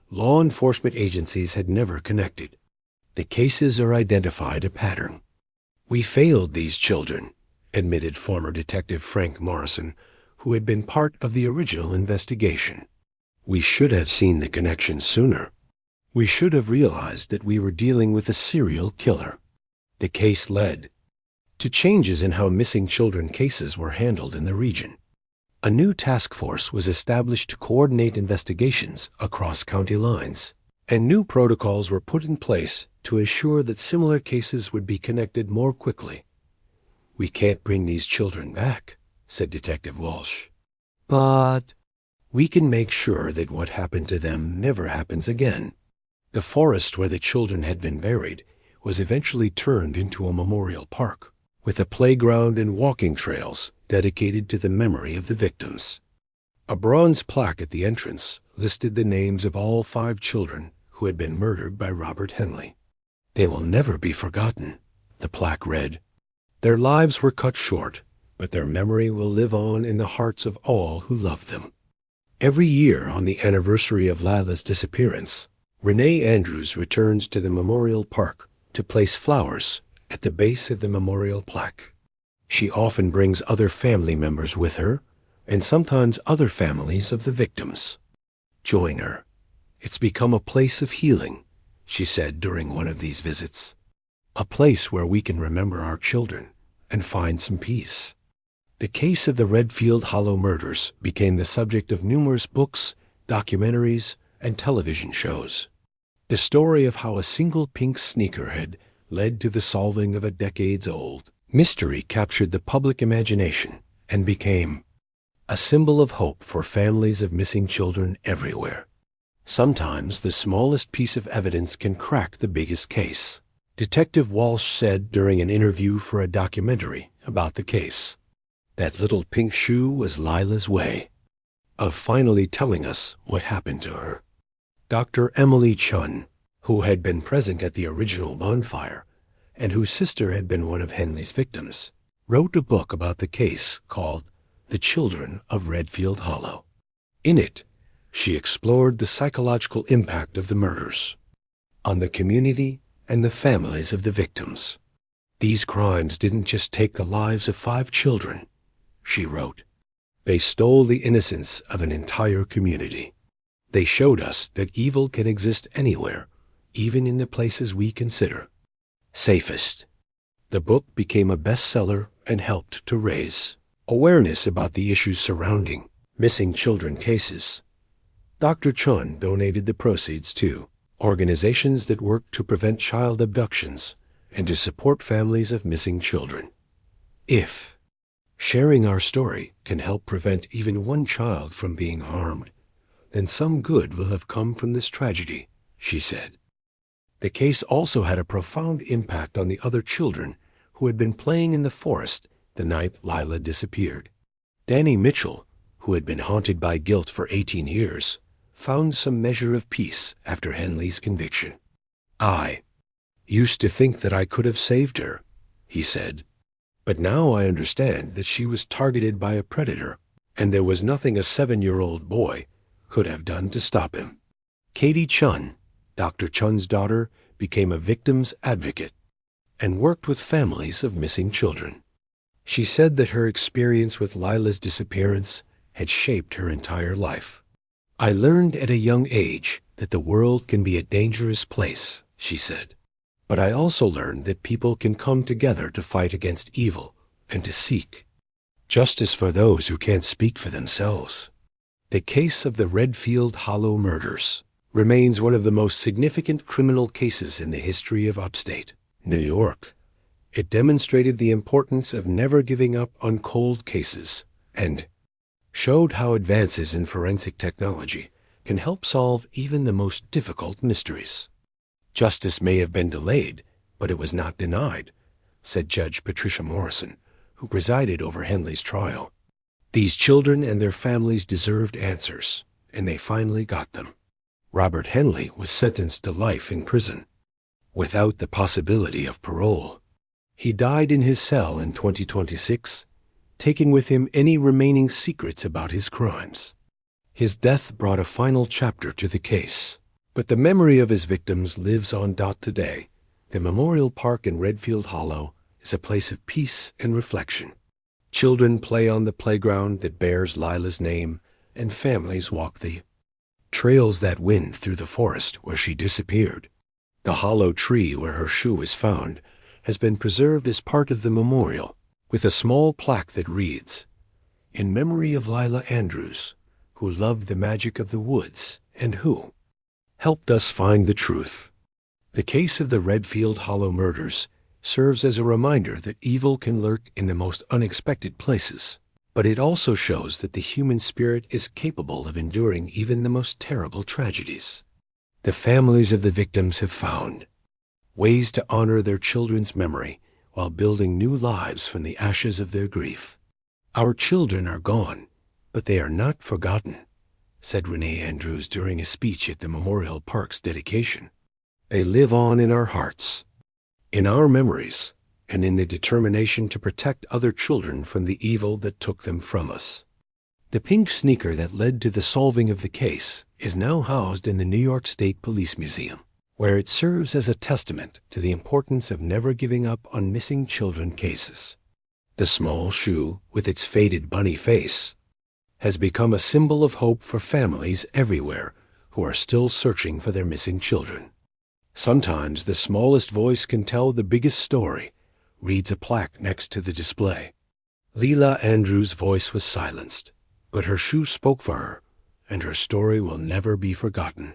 law enforcement agencies had never connected. The cases are identified a pattern. "We failed these children," admitted former Detective Frank Morrison, who had been part of the original investigation. "We should have seen the connection sooner. We should have realized that we were dealing with a serial killer." The case led to changes in how missing children cases were handled in the region. A new task force was established to coordinate investigations across county lines, and new protocols were put in place to assure that similar cases would be connected more quickly. "We can't bring these children back," said Detective Walsh, "but we can make sure that what happened to them never happens again." The forest where the children had been buried was eventually turned into a memorial park, with a playground and walking trails dedicated to the memory of the victims. A bronze plaque at the entrance listed the names of all 5 children who had been murdered by Robert Henley. "They will never be forgotten," the plaque read. "Their lives were cut short, but their memory will live on in the hearts of all who loved them." Every year on the anniversary of Lila's disappearance, Lila Andrews returns to the memorial park to place flowers at the base of the memorial plaque. She often brings other family members with her, and sometimes other families of the victims join her. "It's become a place of healing," she said during one of these visits. "A place where we can remember our children and find some peace." The case of the Redfield Hollow murders became the subject of numerous books, documentaries, and television shows. The story of how a single pink sneakerhead led to the solving of a decades-old mystery captured the public imagination and became a symbol of hope for families of missing children everywhere. Sometimes the smallest piece of evidence can crack the biggest case, Detective Walsh said during an interview for a documentary about the case. That little pink shoe was Lila's way of finally telling us what happened to her. Dr. Emily Chun, who had been present at the original Bonfire and whose sister had been one of Henley's victims, wrote a book about the case called The Children of Redfield Hollow. In it, she explored the psychological impact of the murders on the community and the families of the victims. "These crimes didn't just take the lives of 5 children," she wrote. "They stole the innocence of an entire community. They showed us that evil can exist anywhere, even in the places we consider safest." The book became a bestseller and helped to raise awareness about the issues surrounding missing children cases. Dr. Chun donated the proceeds to organizations that work to prevent child abductions and to support families of missing children. If Sharing our story can help prevent even one child from being harmed. Then some good will have come from this tragedy, she said. The case also had a profound impact on the other children who had been playing in the forest the night Lila disappeared. Danny Mitchell, who had been haunted by guilt for 18 years, found some measure of peace after Henley's conviction. "I used to think that I could have saved her," he said. "But now I understand that she was targeted by a predator, and there was nothing a 7-year-old boy could have done to stop him." Katie Chun, Dr. Chun's daughter, became a victim's advocate and worked with families of missing children. She said that her experience with Lila's disappearance had shaped her entire life. "I learned at a young age that the world can be a dangerous place," she said. "But I also learned that people can come together to fight against evil and to seek justice for those who can't speak for themselves." The case of the Redfield Hollow murders remains one of the most significant criminal cases in the history of upstate New York. It demonstrated the importance of never giving up on cold cases and showed how advances in forensic technology can help solve even the most difficult mysteries. "Justice may have been delayed, but it was not denied," said Judge Patricia Morrison, who presided over Henley's trial. "These children and their families deserved answers, and they finally got them." Robert Henley was sentenced to life in prison, without the possibility of parole. He died in his cell in 2026, taking with him any remaining secrets about his crimes. His death brought a final chapter to the case, but the memory of his victims lives on. Today, the Memorial Park in Redfield Hollow is a place of peace and reflection. Children play on the playground that bears Lila's name, and families walk the trails that wind through the forest where she disappeared. The hollow tree where her shoe was found has been preserved as part of the memorial, with a small plaque that reads, "In memory of Lila Andrews, who loved the magic of the woods and who helped us find the truth." The case of the Redfield Hollow murders serves as a reminder that evil can lurk in the most unexpected places, but it also shows that the human spirit is capable of enduring even the most terrible tragedies. The families of the victims have found ways to honor their children's memory while building new lives from the ashes of their grief. "Our children are gone, but they are not forgotten," said Renee Andrews during a speech at the Memorial Park's dedication. "They live on in our hearts, in our memories, and in the determination to protect other children from the evil that took them from us." The pink sneaker that led to the solving of the case is now housed in the New York State Police Museum, where it serves as a testament to the importance of never giving up on missing children cases. The small shoe, with its faded bunny face, has become a symbol of hope for families everywhere who are still searching for their missing children. "Sometimes the smallest voice can tell the biggest story," reads a plaque next to the display. Lila Andrews' voice was silenced, but her shoe spoke for her, and her story will never be forgotten.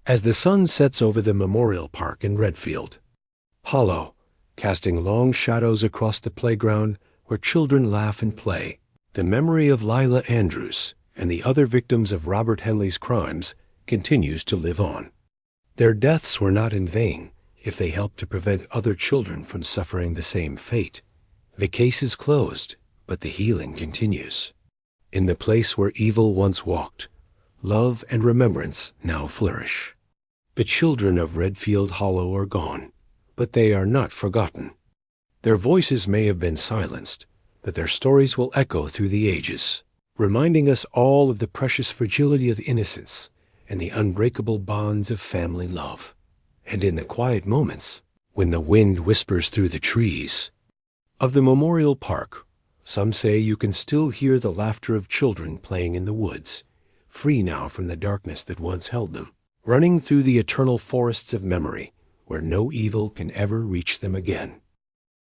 As the sun sets over the Memorial Park in Redfield Hollow, casting long shadows across the playground where children laugh and play, the memory of Lila Andrews and the other victims of Robert Henley's crimes continues to live on. Their deaths were not in vain if they helped to prevent other children from suffering the same fate. The case is closed, but the healing continues. In the place where evil once walked, love and remembrance now flourish. The children of Redfield Hollow are gone, but they are not forgotten. Their voices may have been silenced, but their stories will echo through the ages, reminding us all of the precious fragility of innocence and the unbreakable bonds of family love. And in the quiet moments, when the wind whispers through the trees of the Memorial Park, some say you can still hear the laughter of children playing in the woods, free now from the darkness that once held them, running through the eternal forests of memory where no evil can ever reach them again.